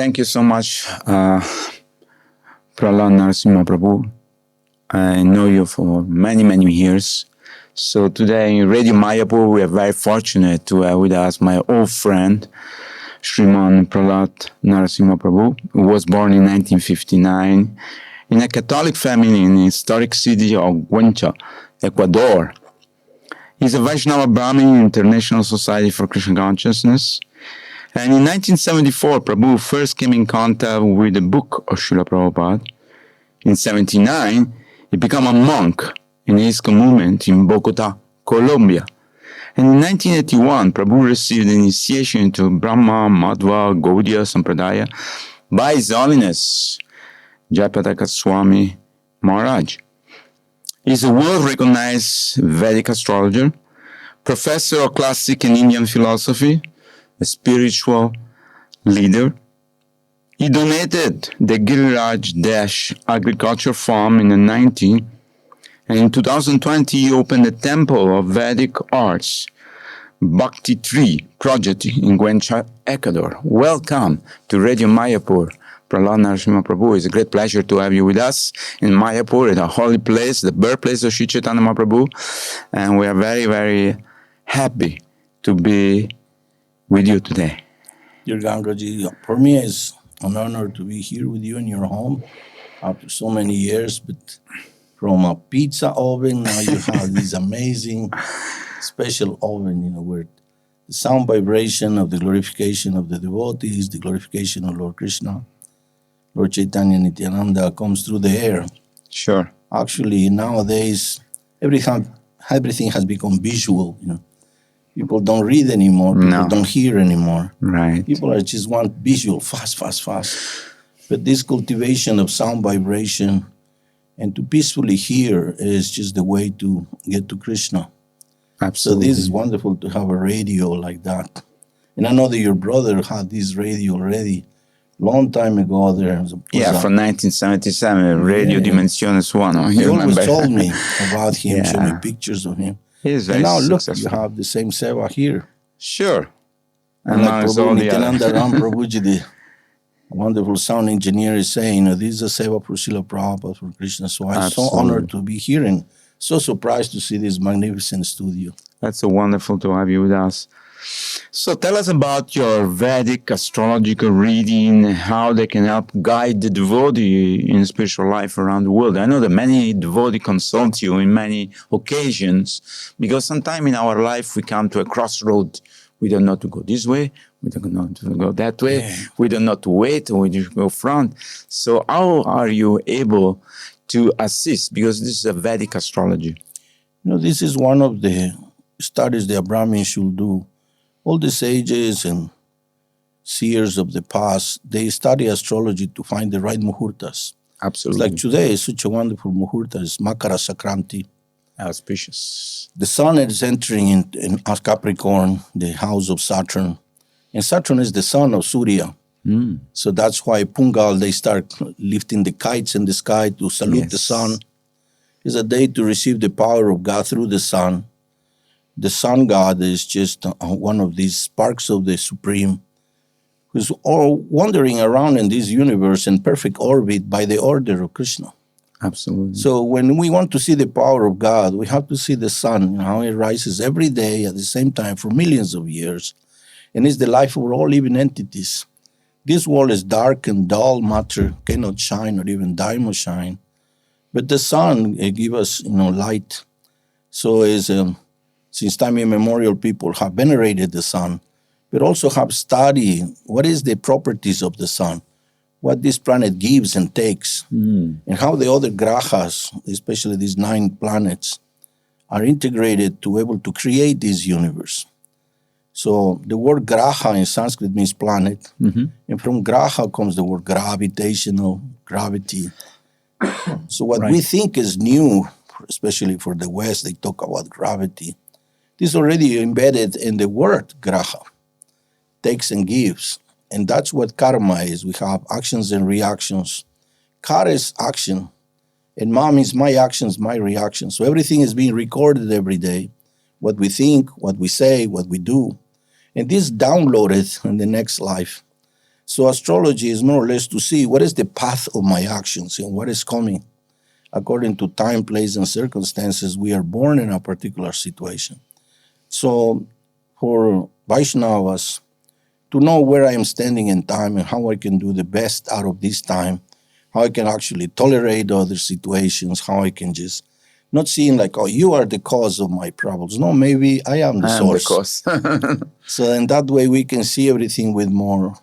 thank you so much, Prahlad Narasimha Prabhu. I know you for many, many years. So today in Radio Mayapur, we are very fortunate to have with us my old friend, Sriman Prahlad Narasimha Prabhu, who was born in 1959 in a Catholic family in the historic city of Cuenca, Ecuador. He's a Vaishnava Brahmin in International Society for Krishna Consciousness. And in 1974, Prabhu first came in contact with the book of Srila Prabhupada. In 1979, he became a monk in the ISKCON movement in Bogota, Colombia. And in 1981, Prabhu received initiation into Brahma, Madhva, Gaudiya, Sampradaya by His Holiness Jayapataka Swami Maharaja. He's a world-recognized Vedic astrologer, professor of classic and Indian philosophy, a spiritual leader. He donated the Giriraj agriculture farm in the 90s, and in 2020 he opened a temple of Vedic arts, Bhakti Tree Project in Cuenca, Ecuador. Welcome to Radio Mayapur. Prahlad Narasimha Prabhu, it's a great pleasure to have you with us in Mayapur, the holy place, the birthplace of Sri Chaitanya Mahaprabhu, and we are very, very happy to be with you today. Dear Gangaji, for me it's an honor to be here with you in your home after so many years, but from a pizza oven, now you have this amazing special oven, where the sound vibration of the glorification of the devotees, the glorification of Lord Krishna, Lord Chaitanya Nityananda comes through the air. Sure. Actually, nowadays, everything has become visual, People don't read anymore. People don't hear anymore. Right. People are just want visual, fast. But this cultivation of sound vibration and to peacefully hear is just the way to get to Krishna. Absolutely. So this is wonderful to have a radio like that. And I know that your brother had this radio already long time ago. From 1977, Radio Dimensiones 1. He always told me about him, showed me pictures of him. He is very and now successful. Look, you have the same seva here. Sure. And like Prabhu Nityananda Ram Prabhuji, the wonderful sound engineer, is saying, this is a seva for Srila Prabhupada, for Krishna. So I'm so honored to be here and so surprised to see this magnificent studio. That's so wonderful to have you with us. So tell us about your Vedic astrological reading, how they can help guide the devotee in spiritual life around the world. I know that many devotees consult you in many occasions, because sometimes in our life we come to a crossroad. We don't know to go this way, we don't know to go that way, we don't know to wait, or we just go front. So how are you able to assist? Because this is a Vedic astrology. This is one of the studies that Brahmins should do. All the sages and seers of the past, they study astrology to find the right muhurtas. Absolutely. It's like today is such a wonderful muhurta. It's Makara Sakranti. Auspicious. The sun is entering in Capricorn, the house of Saturn. And Saturn is the son of Surya. So that's why Pungal, they start lifting the kites in the sky to salute the sun. It's a day to receive the power of God through the sun. The sun god is just one of these sparks of the Supreme, who's all wandering around in this universe in perfect orbit by the order of Krishna. Absolutely. So when we want to see the power of God, we have to see the sun, how it rises every day at the same time for millions of years. And it's the life of all living entities. This world is dark and dull, matter cannot shine or even diamond shine. But the sun gives us, light. So since time immemorial, people have venerated the sun, but also have studied what is the properties of the sun, what this planet gives and takes, and how the other grahas, especially these 9 planets, are integrated to be able to create this universe. So the word graha in Sanskrit means planet, and from graha comes the word gravitational, gravity. So what we think is new, especially for the West, they talk about gravity. This is already embedded in the word graha, takes and gives. And that's what karma is. We have actions and reactions. Kara is action, and ma means my actions, my reactions. So everything is being recorded every day, what we think, what we say, what we do. And this is downloaded in the next life. So astrology is more or less to see what is the path of my actions and what is coming. According to time, place, and circumstances, we are born in a particular situation. So for Vaishnavas, to know where I am standing in time and how I can do the best out of this time, how I can actually tolerate other situations, how I can just not seeing like, oh, you are the cause of my problems. No, maybe I am the I am source. the cause. So in that way, we can see everything with more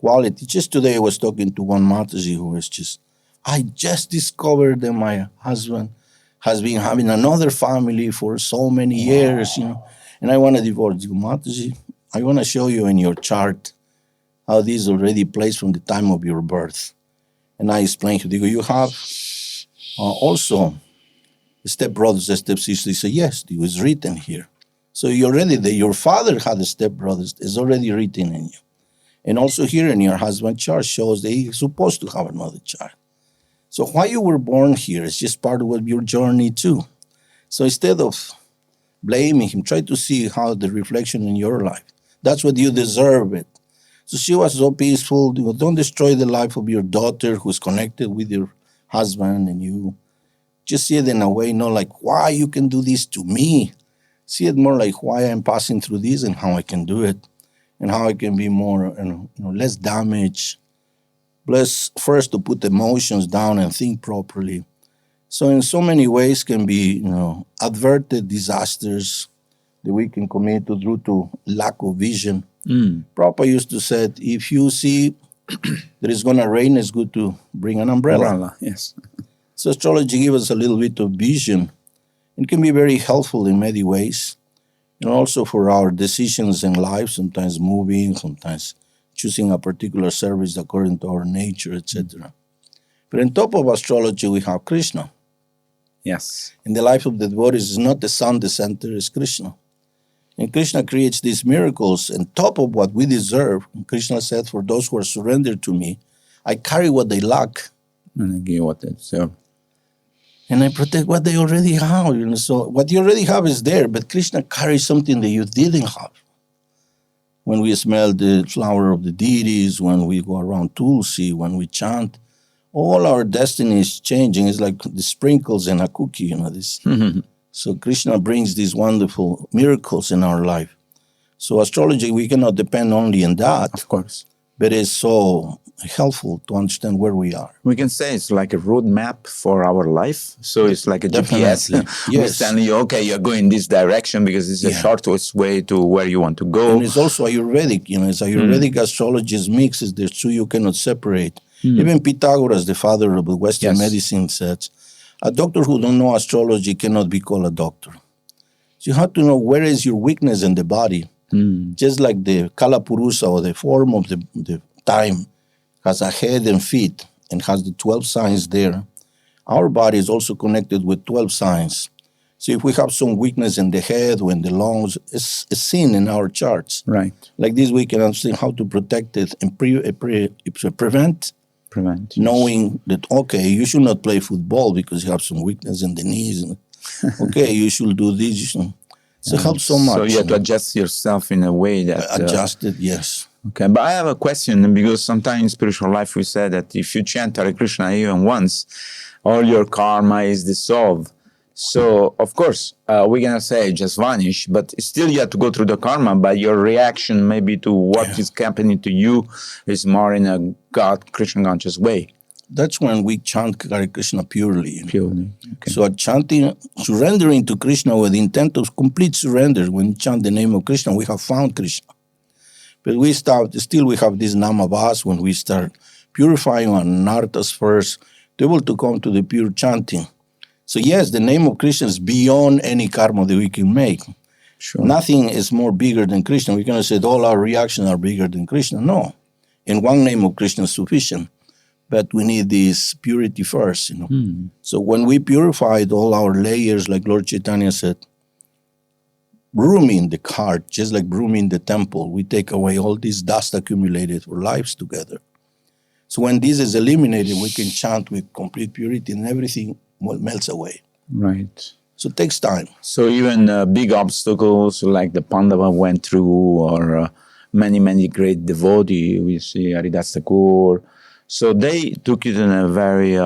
quality. Just today, I was talking to one Mataji who was just, I just discovered that my husband has been having another family for so many years, and I want to divorce you. Mataji, I want to show you in your chart how this is already placed from the time of your birth. And I explained to you, you have also stepbrothers and stepsisters. He said, yes, it was written here. So you already, your father had a stepbrothers. It's already written in you. And also here in your husband's chart shows that he's supposed to have another child. So why you were born here is just part of your journey too. So instead of blaming him, try to see how the reflection in your life. That's what you deserve it. So she was so peaceful. Don't destroy the life of your daughter who's connected with your husband and you. Just see it in a way, not like why you can do this to me. See it more like why I'm passing through this and how I can do it and how I can be more, less damaged. Plus, first to put emotions down and think properly. So in so many ways can be, averted disasters that we can commit due to lack of vision. Prabhupada used to say, if you see that it's going to rain, it's good to bring an umbrella. Yes. So astrology gives us a little bit of vision. It can be very helpful in many ways. And also for our decisions in life, sometimes moving, sometimes choosing a particular service according to our nature, etc. But on top of astrology, we have Krishna. Yes. In the life of the devotees, it's not the sun, the center is Krishna. And Krishna creates these miracles on top of what we deserve. And Krishna said, for those who are surrendered to me, I carry what they lack. And I give what they deserve. And I protect what they already have. So what you already have is there, but Krishna carries something that you didn't have. When we smell the flower of the deities, when we go around Tulsi, when we chant, all our destiny is changing. It's like the sprinkles in a cookie, this. So Krishna brings these wonderful miracles in our life. So astrology, we cannot depend only on that. Of course. But it's so helpful to understand where we are. We can say it's like a roadmap for our life. So it's like a GPS. Yes. Telling you, okay, you're going this direction because it's the shortest way to where you want to go. And it's also Ayurvedic. It's Ayurvedic astrology's mixes. There's two you cannot separate. Even Pythagoras, the father of Western medicine, said, a doctor who don't know astrology cannot be called a doctor. So you have to know where is your weakness in the body. Just like the Kalapurusa or the form of the time has a head and feet and has the 12 signs there. Our body is also connected with 12 signs. So if we have some weakness in the head or in the lungs, it's seen in our charts. Right. Like this, we can understand how to protect it and prevent. Knowing that, okay, you should not play football because you have some weakness in the knees. Okay, you should do this. So it helps so much. So you have to adjust yourself in a way that... Adjusted, yes. Okay, but I have a question, because sometimes in spiritual life we say that if you chant Hare Krishna even once, all your karma is dissolved. So, of course, we're going to say just vanish, but still you have to go through the karma, but your reaction maybe to what is happening to you is more in a God, Krishna conscious way. That's when we chant Hare Krishna purely. Purely. Okay. So chanting, surrendering to Krishna with the intent of complete surrender. When we chant the name of Krishna, we have found Krishna. But we have this namavas when we start purifying our nartas first, to be able to come to the pure chanting. So yes, the name of Krishna is beyond any karma that we can make. Sure. Nothing is more bigger than Krishna. We cannot say all our reactions are bigger than Krishna. No. In one name of Krishna is sufficient. But we need this purity first, So when we purified all our layers, like Lord Chaitanya said, brooming the cart, just like brooming the temple, we take away all this dust accumulated for lives together. So when this is eliminated, we can chant with complete purity and everything melts away. Right. So it takes time. So even big obstacles like the Pandava went through, or many, many great devotees. We see Haridas Thakur. So they took it in a very,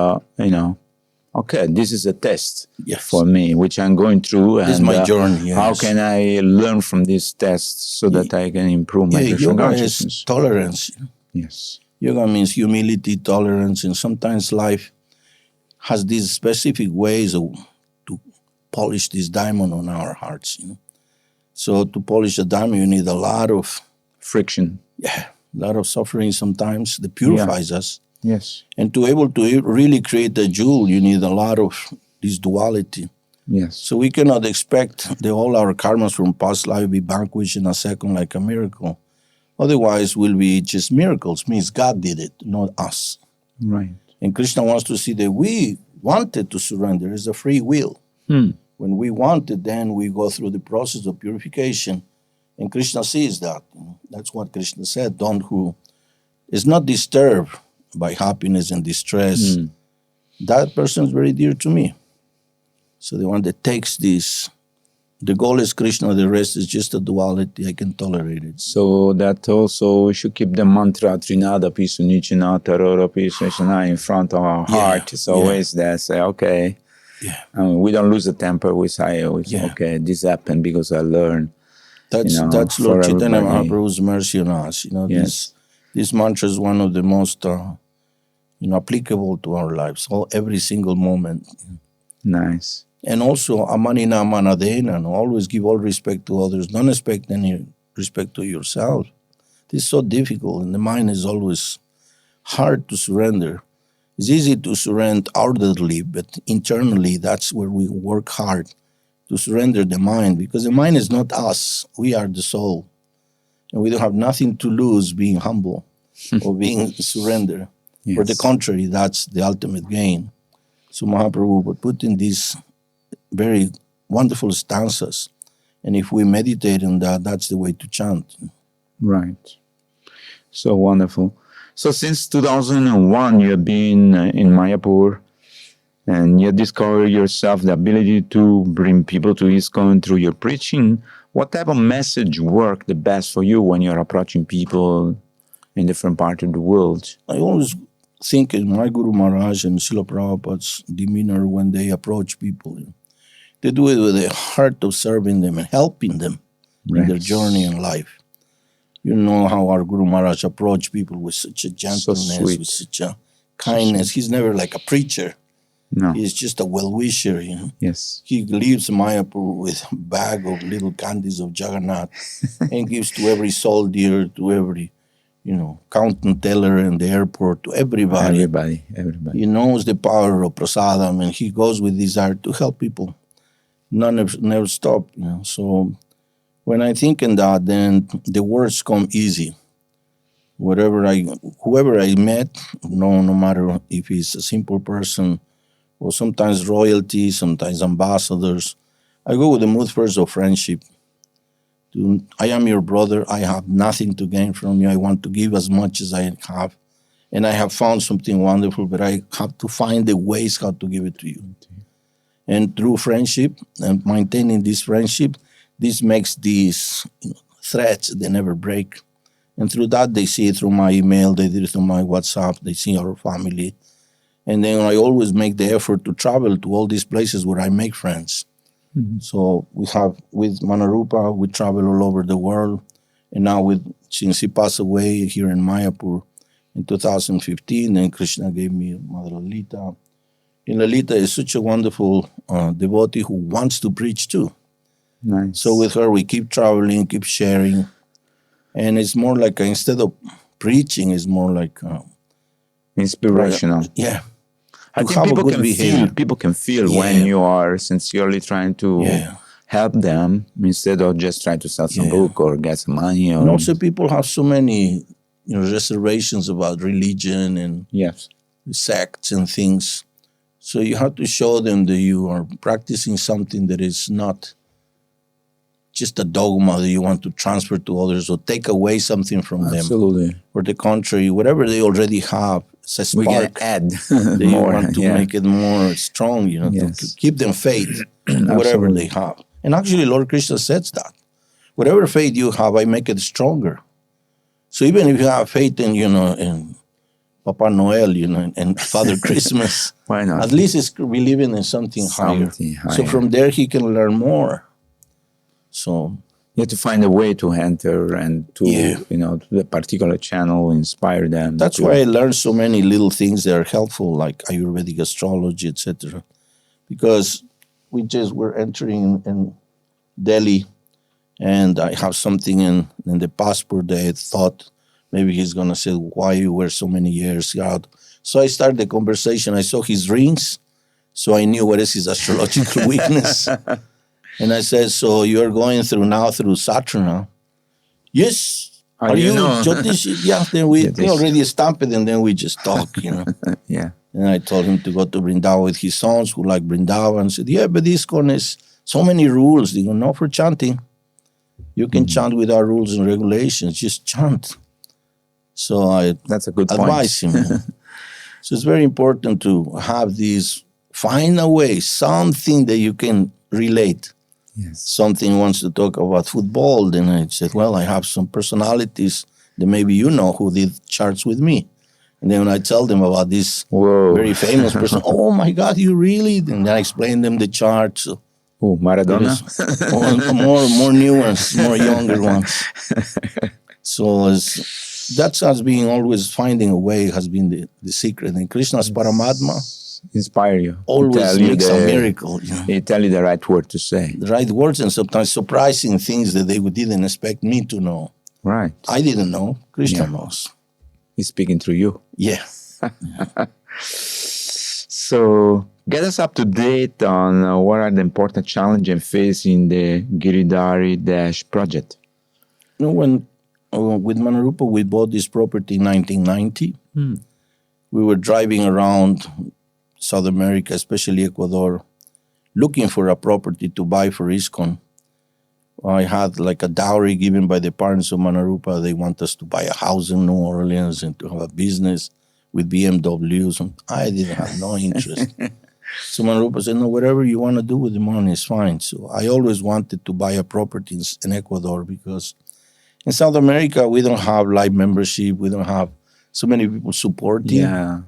okay, this is a test for me, which I'm going through. This is my journey. Yes. How can I learn from this test so that I can improve my Krishna yoga consciousness? Is tolerance. Yes. Yoga means humility, tolerance, and sometimes life has these specific ways to polish this diamond on our hearts. So to polish a diamond, you need a lot of friction. Yeah, a lot of suffering sometimes that purifies us. Yes. And to able to really create a jewel, you need a lot of this duality. Yes. So we cannot expect that all our karmas from past life be vanquished in a second like a miracle. Otherwise, we'll be just miracles. Means God did it, not us. Right. And Krishna wants to see that we wanted to surrender. It's a free will. When we want it, then we go through the process of purification. And Krishna sees that. That's what Krishna said. Don't who is not disturbed by happiness and distress. That person is very dear to me. So the one that takes this, the goal is Krishna, the rest is just a duality. I can tolerate it. So that also we should keep the mantra Trinada Pisu Nichina Tarora Pisu in front of our heart. It's always there. Say, okay. We don't lose the temper. We say, okay, this happened because I learned. That's Lord Chaitanya Mahaprabhu's mercy on us. This mantra is one of the most applicable to our lives. Every single moment. Nice. And also, amanina manadena, always give all respect to others. Don't expect any respect to yourself. This is so difficult, and the mind is always hard to surrender. It's easy to surrender outwardly, but internally, that's where we work hard to surrender the mind, because the mind is not us. We are the soul. And we don't have nothing to lose being humble or being surrender. Yes. For the contrary, that's the ultimate gain. So Mahaprabhu would put in these very wonderful stanzas. And if we meditate on that, that's the way to chant. Right. So wonderful. So since 2001, you have been in Mayapur, and you discovered yourself the ability to bring people to ISKCON through your preaching. What type of message worked the best for you when you're approaching people in different parts of the world? I always think in my Guru Maharaj and Srila Prabhupada's demeanor when they approach people. They do it with a heart of serving them and helping them in their journey in life. You know how our Guru Maharaj approached people with such a gentleness, with such a kindness. He's never like a preacher. No. He's just a well-wisher, Yes. He leaves Mayapur with a bag of little candies of Jagannath and gives to every soldier, to every, counting teller in the airport, to everybody. Everybody. He knows the power of prasadam, and he goes with desire to help people. Never stop, So when I think in that, then the words come easy. Whoever I met, no matter if he's a simple person or sometimes royalty, sometimes ambassadors, I go with the mood first of friendship. I am your brother. I have nothing to gain from you. I want to give as much as I have. And I have found something wonderful, but I have to find the ways how to give it to you. And through friendship and maintaining this friendship, this makes these threads, they never break. And through that, they see it through my email, they did it through my WhatsApp, they see our family. And then I always make the effort to travel to all these places where I make friends. So with Manarupa, we travel all over the world. And now since he passed away here in Mayapur in 2015, then Krishna gave me Mother Lalita. And Lalita is such a wonderful devotee who wants to preach too. Nice. So with her, we keep traveling, keep sharing. And it's more like, instead of preaching, it's more like... inspirational. Yeah. I think people can feel when you are sincerely trying to help them instead of just trying to sell some book or get some money. And also people have so many reservations about religion and sects and things. So you have to show them that you are practicing something that is not just a dogma that you want to transfer to others or take away something from them. Absolutely. Or the contrary, whatever they already have, it's a spark. We can add they more. Want to make it more strong, to keep them faith in whatever they have. And actually, Lord Krishna says that. Whatever faith you have, I make it stronger. So even if you have faith in, in Papa Noel, and Father Christmas, Why not? at least it's believing in something higher. So higher. from there, he can learn more. So You have to find a way to enter and to, to the particular channel, inspire them. That's why I learned so many little things that are helpful, like Ayurvedic astrology, etc. Because we're entering in Delhi, and I have something in the passport that I thought maybe he's going to say, why you were so many years out. So I started the conversation. I saw his rings, so I knew what is his astrological weakness. And I said, so you're going through Saturn, huh? Yes. Are you Jyotish? Yeah, then we already stamped it, and then we just talk, Yeah. And I told him to go to Vrindavan with his sons who like Vrindavan. I said, yeah, but this one is so many rules. They go, no, for chanting. You can chant without rules and regulations. Just chant. So that's a good advise point. him. So it's very important to have these, find a way, something that you can relate. Yes. Something wants to talk about football, then I said, well, I have some personalities that maybe who did charts with me. And then when I tell them about this very famous person, oh my God, you really? Then I explain them the charts. Oh, Maradona? more nuanced, more younger ones. So that's us being always finding a way has been the secret. And Krishna's Paramatma inspire you. Always makes a miracle. They tell you the right word to say. The right words, and sometimes surprising things that they didn't expect me to know. Right. I didn't know. Krishna knows. He's speaking through you. Yeah. So get us up to date on what are the important challenges facing the Giridhari Dash project. When with Manarupa, we bought this property in 1990. We were driving around South America, especially Ecuador, looking for a property to buy for ISKCON. I had like a dowry given by the parents of Manarupa. They want us to buy a house in New Orleans and to have a business with BMWs. And I didn't have no interest. So Manarupa said, no, whatever you want to do with the money is fine. So I always wanted to buy a property in Ecuador because in South America, we don't have live membership. We don't have so many people supporting. Yeah.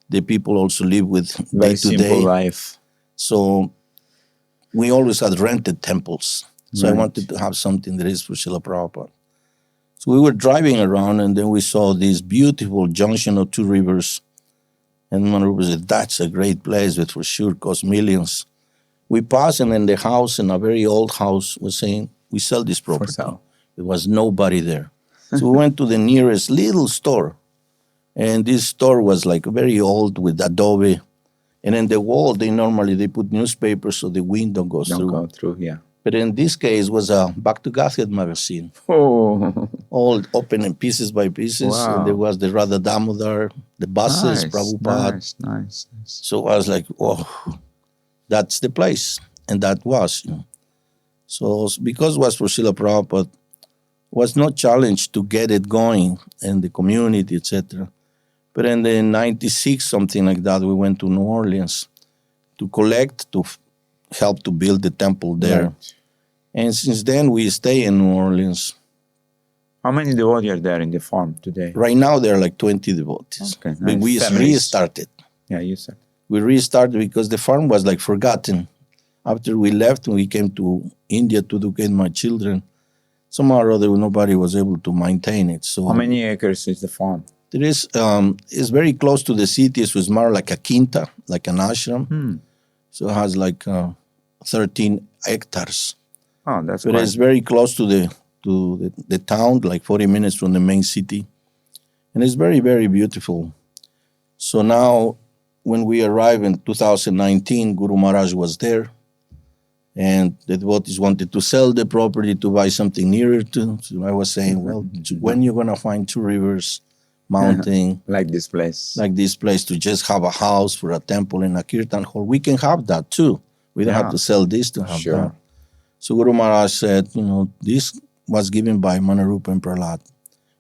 The people also live with very day-to-day simple life. So we always had rented temples. So I wanted to have something that is for Srila Prabhupada. So we were driving around, and then we saw this beautiful junction of two rivers. And Manarupa said, that's a great place, but for sure costs millions. We passed, and then the house, in a very old house, was saying, we sell this property. For sale. There was nobody there. So we went to the nearest little store. And this store was like very old with adobe. And in the wall, they put newspapers so the wind don't go through. Yeah. But in this case, was a Bhaktivedanta magazine. Oh. All open in pieces by pieces. Wow. And there was the Radha Damodar, the buses, Prabhupada. Nice. So I was like, oh, that's the place. And that was. So because it was for Srila Prabhupada, was not challenged to get it going in the community, etc. But in the 96, something like that, we went to New Orleans to collect, to help to build the temple there. Right. And since then, we stay in New Orleans. How many devotees are there in the farm today? Right now, there are like 20 devotees. Okay, nice. But we restarted. Yeah, you said. We restarted because the farm was like forgotten. After we left, we came to India to educate my children. Somehow or other, nobody was able to maintain it. So how many acres is the farm? There is, it's very close to the city, so it's more like a quinta, like an ashram. So it has like 13 hectares. Oh, that's But it's very close to the town, like 40 minutes from the main city. And it's very, very beautiful. So now, when we arrived in 2019, Guru Maharaj was there. And the devotees wanted to sell the property to buy something nearer to. So I was saying, well, when you're going to find two rivers, mountain. Like this place. Like this place to just have a house for a temple and a kirtan hall. We can have that too. We don't have to sell this to have that. So Guru Maharaj said, this was given by Manarupa and Prahlad.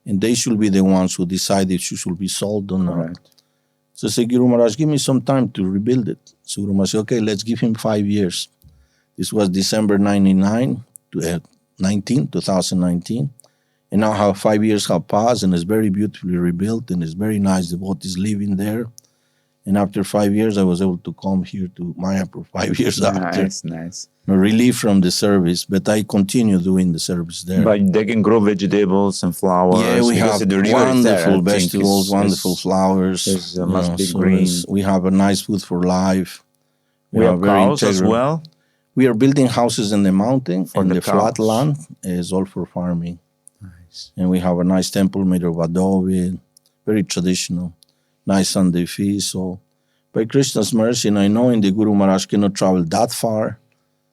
And they should be the ones who decide if it should be sold or not. Right. So I said, Guru Maharaj, give me some time to rebuild it. So Guru Maharaj said, okay, let's give him 5 years. This was December 2019. And now 5 years have passed, and it's very beautifully rebuilt, and it's very nice devotees living there. And after 5 years, I was able to come here to Mayapur 5 years after. Nice. Relief from the service, but I continue doing the service there. But they can grow vegetables and flowers. Yeah, we have wonderful vegetables, wonderful flowers. Must be green. We have a nice food for life. We have cows as well. We are building houses in the mountain, for in the flat cows. land. It's all for farming. Nice. And we have a nice temple made of adobe, very traditional. Nice Sunday feast. So by Krishna's mercy, and I know in the Guru Maharaj cannot travel that far.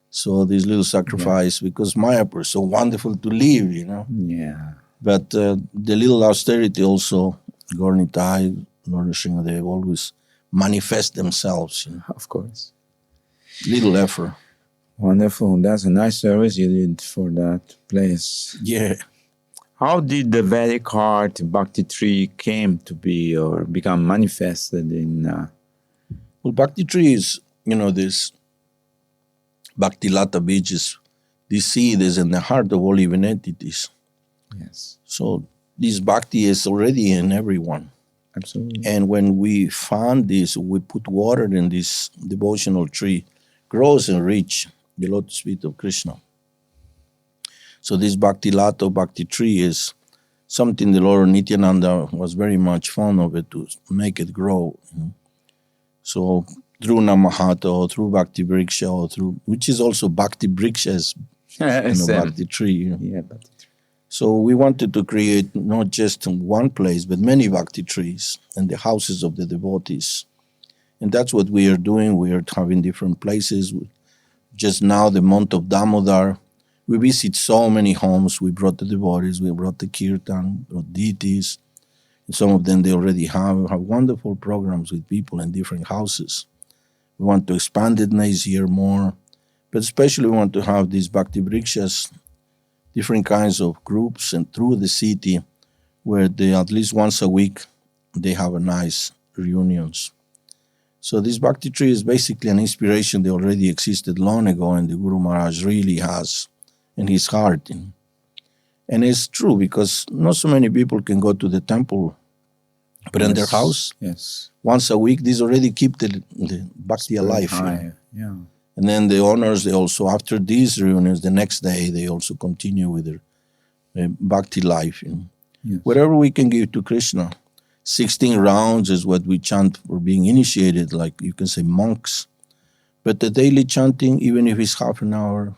So this little sacrifice, because Mayapur is so wonderful to live, Yeah. But the little austerity also, Gornitai, Lord Sringa, they always manifest themselves. Of course. Little effort. Wonderful. That's a nice service you did for that place. Yeah. How did the Vedic heart Bhakti tree came to be or become manifested in? Well, Bhakti tree is, this Bhakti Lata Bij is, this seed is in the heart of all living entities. Yes. So this Bhakti is already in everyone. Absolutely. And when we found this, we put water in this devotional tree, grows and reach the lotus feet of Krishna. So this Bhakti Lata, Bhakti tree is something the Lord Nityananda was very much fond of it to make it grow. So through Namahata or through Bhakti Vriksha or through, which is also Bhakti Vriksha is Bhakti tree. Yeah, Bhakti tree. So we wanted to create not just one place, but many Bhakti trees and the houses of the devotees. And that's what we are doing. We are having different places. Just now, the month of Damodar, we visit so many homes. We brought the devotees, we brought the kirtan, brought deities. And some of them they already have wonderful programs with people in different houses. We want to expand it next year more. But especially we want to have these Bhakti Vrikshas, different kinds of groups, and through the city where they at least once a week they have a nice reunions. So this Bhakti tree is basically an inspiration that already existed long ago and the Guru Maharaj really has in his heart. And it's true because not so many people can go to the temple, but in their house, once a week, these already keep the Bhakti alive. Yeah. And then the owners, they also, after these reunions, the next day, they also continue with their Bhakti life. Yes. Whatever we can give to Krishna. 16 rounds is what we chant for being initiated, like you can say monks. But the daily chanting, even if it's half an hour,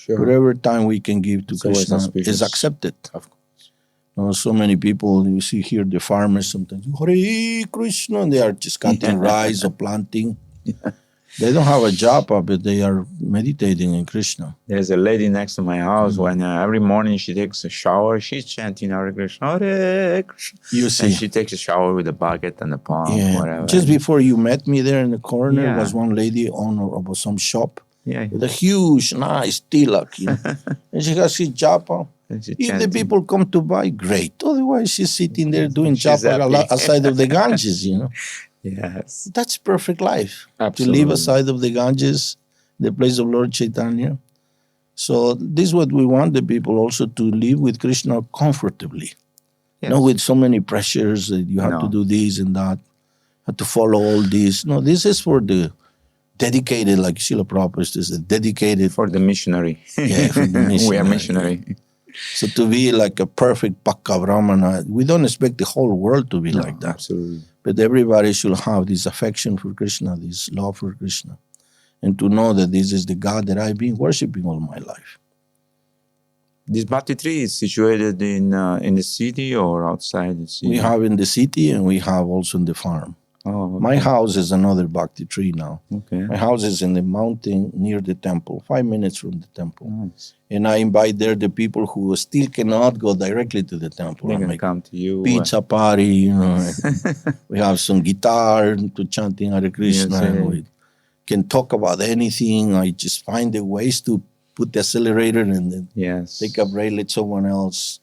whatever time we can give to Krishna is accepted. Of course. So many people, you see here the farmers sometimes, Hare Krishna, and they are just cutting rice or planting. Yeah. They don't have a job, but they are meditating in Krishna. There's a lady next to my house. When every morning she takes a shower, she's chanting Hare Krishna, Hare Krishna. You see. And she takes a shower with a bucket and a palm, whatever. Just before you met me there in the corner was one lady owner of some shop with a huge, nice tilak. And she has his japa. If the people come to buy, great. Otherwise, she's sitting there doing japa aside of the Ganges, Yes. That's perfect life. Absolutely. To live aside of the Ganges, the place of Lord Chaitanya. So this is what we want the people also to live with Krishna comfortably. Yes. Not with so many pressures that you have to do this and that, have to follow all this. No, this is for the dedicated, like Srila Prabhupada is dedicated. For the missionary. Yeah, for the missionary. We are missionary. So to be like a perfect Pakka Brahmana, we don't expect the whole world to be like that. Absolutely. But everybody should have this affection for Krishna, this love for Krishna, and to know that this is the God that I've been worshiping all my life. This Bhakti tree is situated in the city or outside the city? We have in the city and we have also in the farm. Oh, okay. My house is another Bhakti tree now. Okay. My house is in the mountain near the temple, 5 minutes from the temple. Nice. And I invite there the people who still cannot go directly to the temple. They can come to you. Pizza party, We have some guitar to chanting Hare Krishna. Yes, and we can talk about anything. I just find the ways to put the accelerator and then take a break, let someone else.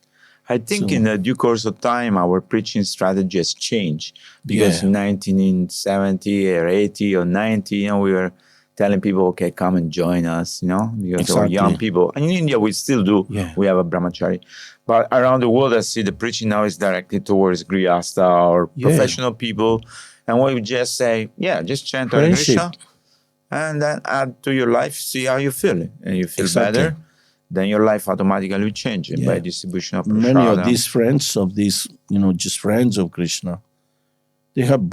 I think in the due course of time, our preaching strategy has changed because in 1970 or 80 or 90, we were telling people, okay, come and join us, because there were Exactly. young people. And in India, we still do. Yeah. We have a brahmachari. But around the world, I see the preaching now is directed towards grihastha or professional people. And we would just say, just chant Hare Krishna. And then add to your life, see how you feel. And you feel better, then your life automatically will change by distribution of prasada. Many of these friends of these, just friends of Krishna, they have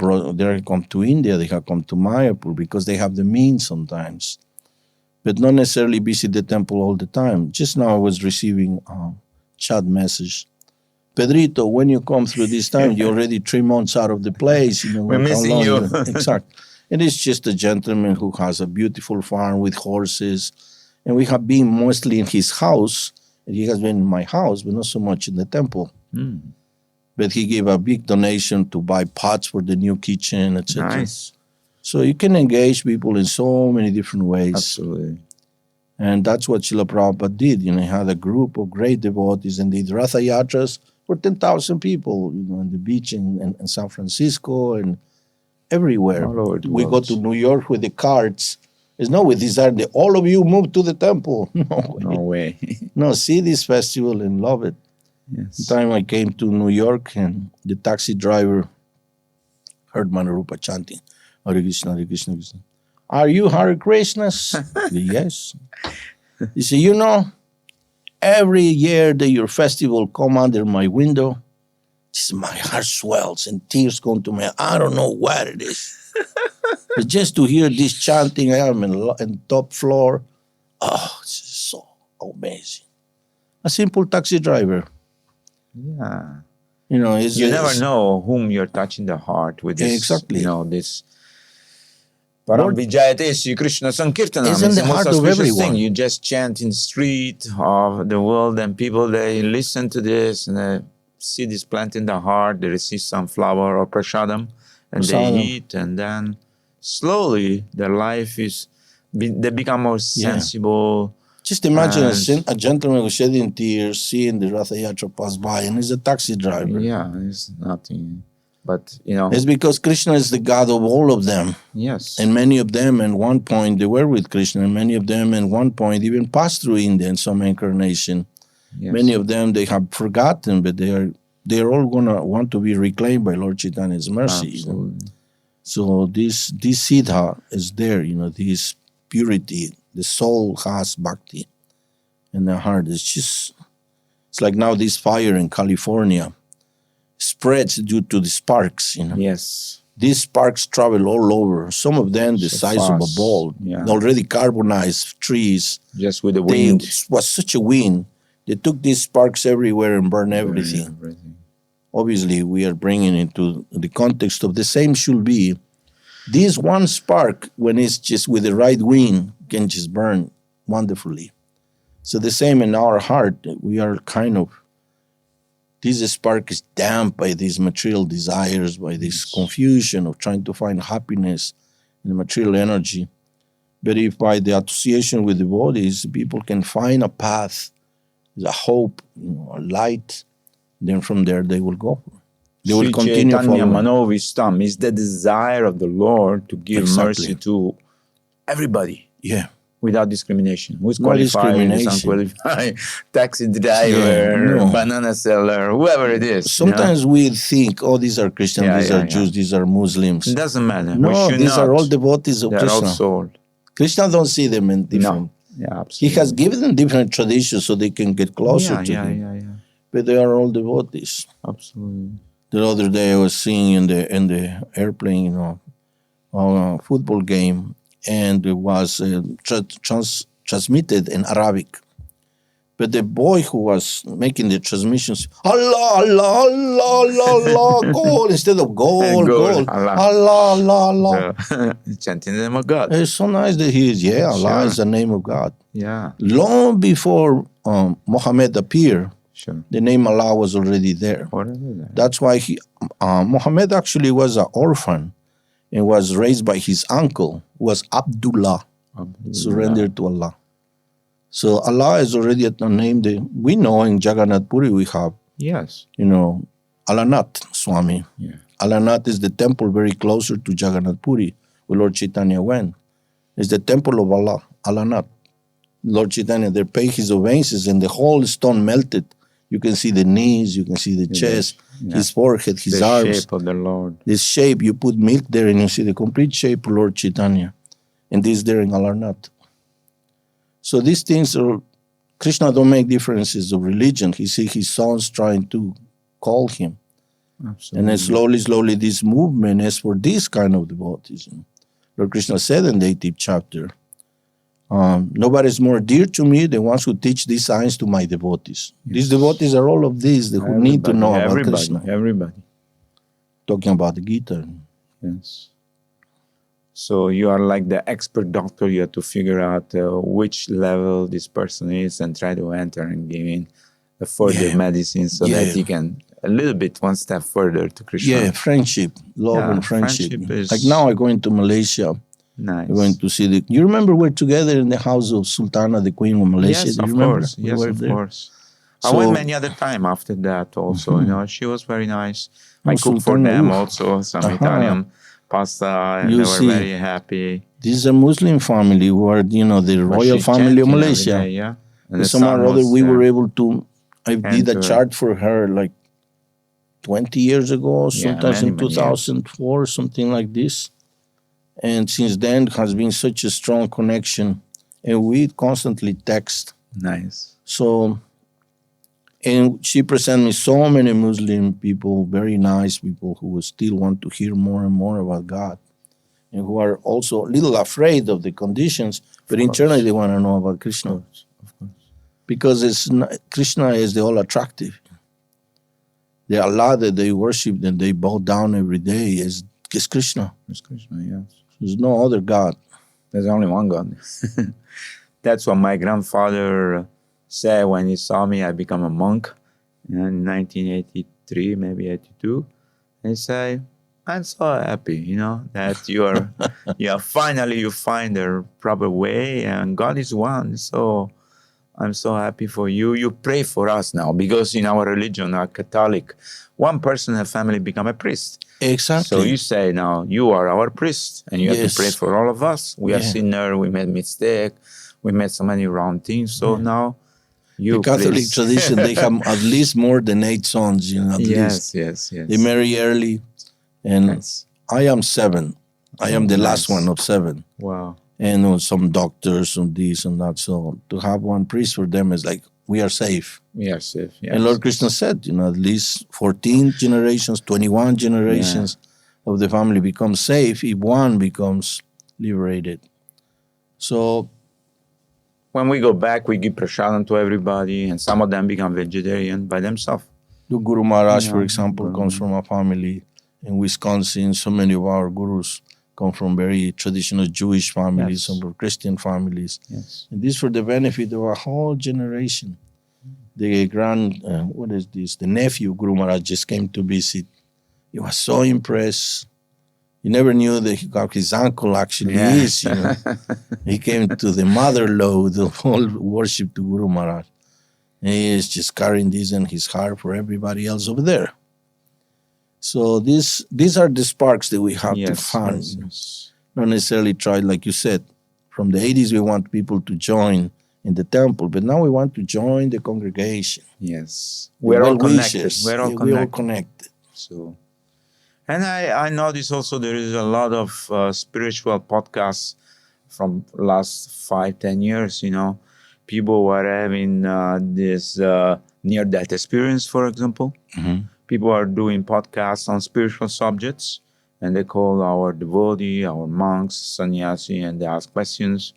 come to India, they have come to Mayapur because they have the means sometimes, but not necessarily visit the temple all the time. Just now I was receiving a chat message. Pedrito, when you come through this time, you're already 3 months out of the place. We're missing you. Exactly. And it's just a gentleman who has a beautiful farm with horses. And we have been mostly in his house. And he has been in my house, but not so much in the temple. But he gave a big donation to buy pots for the new kitchen, etc. Nice. So you can engage people in so many different ways. Absolutely. And that's what Srila Prabhupada did. He had a group of great devotees and did Ratha Yatras for 10,000 people, on the beach in San Francisco and everywhere. We go to New York with the carts. It's not with desire that all of you move to the temple. No way. No, see this festival and love it. Yes. The time I came to New York and the taxi driver heard Manarupa chanting, Hare Krishna, Hare Krishna, Krishna. Are you Hare Krishnas? Yes. He said, every year that your festival come under my window, my heart swells and tears come to me. I don't know what it is. But just to hear this chanting, I am in top floor. Oh, it's so amazing. A simple taxi driver. Yeah. You never know whom you're touching the heart with this. Exactly. This Param Vijayate Sri Krishna Sankirtanam. It's in the heart of everyone. Thing. You just chant in the street of the world, and people, they listen to this and they see this plant in the heart, they receive some flower or prasadam, and they eat, and then slowly their life they become more sensible. Just imagine a gentleman who's shedding tears, seeing the Ratha Yatra pass by, and he's a taxi driver. Yeah, it's nothing. But, it's because Krishna is the God of all of them. Yes. And many of them, at one point, they were with Krishna, and many of them, at one point, even passed through India in some incarnation. Yes. Many of them, they have forgotten, but they're all going to want to be reclaimed by Lord Chaitanya's mercy. Absolutely. So this siddha is there, this purity. The soul has bhakti in the heart. It's like now this fire in California spreads due to the sparks, Yes. These sparks travel all over. Some of them the size fast. of a ball. Yeah. Already carbonized trees. Just with the wind. It was such a wind. They took these sparks everywhere and burned everything. Obviously, we are bringing into the context of the same should be. This one spark, when it's just with the right wind, can just burn wonderfully. So the same in our heart, we are this spark is damped by these material desires, by this confusion of trying to find happiness in the material energy. But if by the association with the bodies, people can find a path, a hope, a light, then from there they will go. They will continue following. Manovistam is the desire of the Lord to give mercy to everybody. Yeah. Without discrimination. Who's No qualified, who's discrimination. unqualified, taxi driver, banana seller, whoever it is. Sometimes we think, these are Christians, these are Jews, these are Muslims. It doesn't matter. No, these are all devotees of They're Krishna. all soul. Krishna don't see them in different. No. Yeah, absolutely. He has given them different traditions so they can get closer to him. Yeah. But they are all devotees. Absolutely. The other day I was seeing in the airplane, on a football game, and it was transmitted in Arabic. But the boy who was making the transmissions, Allah, Allah, Allah, Allah, Allah, goal, instead of goal, Allah, Allah, Allah. Chanting the name of God. It's so nice that he is, Allah is the name of God. Yeah. Long before Muhammad appeared, the name Allah was already there. That's why Muhammad actually was an orphan and was raised by his uncle, who was Abdullah, surrendered to Allah. So Allah is already a name that we know in Jagannath Puri we have. Yes. Alanath Swami. Yeah. Alanath is the temple very closer to Jagannath Puri, where Lord Chaitanya went. It's the temple of Allah, Alanat. Lord Chaitanya, they paid his obeisances and the whole stone melted. You can see the knees, you can see the chest, his forehead, his arms. The shape of the Lord. This shape, you put milk there and you see the complete shape of Lord Chaitanya. And this there in Alarnat. So these things are, Krishna don't make differences of religion. He see his sons trying to call him. Absolutely. And then slowly this movement is for this kind of devotees. Lord Krishna said in the 18th chapter, nobody is more dear to me than ones who teach these signs to my devotees. Yes. These devotees are all of these who need to know about Krishna. Everybody. Talking about the Gita. Yes. So you are like the expert doctor. You have to figure out which level this person is and try to enter and give in the further medicine so that he can a little bit one step further to Krishna. Yeah, friendship, love and friendship. Like now I go into Malaysia. Nice. We're going to see you remember we're together in the house of Sultana, the Queen of Malaysia? Yes, Do you of remember? course. Yes, of course. I went many other time after that also. You know, she was very nice. I cooked for them also some Italian pasta, and they were very happy. This is a Muslim family who are, the royal family of Malaysia. Yeah. And somehow or other we were able to, I did a chart for her like 20 years ago, sometimes in 2004, something like this. And since then has been such a strong connection. And we constantly text. Nice. So, and she presented me so many Muslim people, very nice people who still want to hear more and more about God. And who are also a little afraid of the conditions, but internally they want to know about Krishna. Of course. Because Krishna is the all attractive. The Allah that they worship and they bow down every day is Krishna. It's Krishna, yes. There's no other God. There's only one God. That's what my grandfather said when he saw me. I become a monk in 1983, maybe 82. And he said, I'm so happy, that you finally you find the proper way and God is one. So I'm so happy for you. You pray for us now because in our religion, our Catholic, one person in a family become a priest. Exactly. So you say now, you are our priest and you have to pray for all of us. We are sinners, we made mistake, we made so many wrong things. So now you the Catholic tradition, they have at least more than 8 sons, at least. Yes. They marry early. And I am 7. I am the last one of 7. Wow. And some doctors, some this and that. So to have one priest for them is like, we are safe. We are safe, yes. And Lord Krishna said, at least 14 generations, 21 generations of the family become safe if one becomes liberated. So when we go back, we give prasadam to everybody, and some of them become vegetarian by themselves. The Guru Maharaj, for example, comes from a family in Wisconsin. So many of our gurus come from very traditional Jewish families, some from Christian families. Yes. And this for the benefit of a whole generation. The the nephew, Guru Maharaj, just came to visit. He was so impressed. He never knew that his uncle actually is. He came to the mother-in-law, the whole worship to Guru Maharaj. And he is just carrying this in his heart for everybody else over there. So these are the sparks that we have to find. Yes. Not necessarily try, like you said, from the 80s we want people to join in the temple, but now we want to join the congregation. Yes. We're all connected. We're all connected. So, and I notice also there is a lot of spiritual podcasts from last 5-10 years, People were having this near-death experience, for example. Mm-hmm. People are doing podcasts on spiritual subjects, and they call our devotee, our monks, sannyasi, and they ask questions.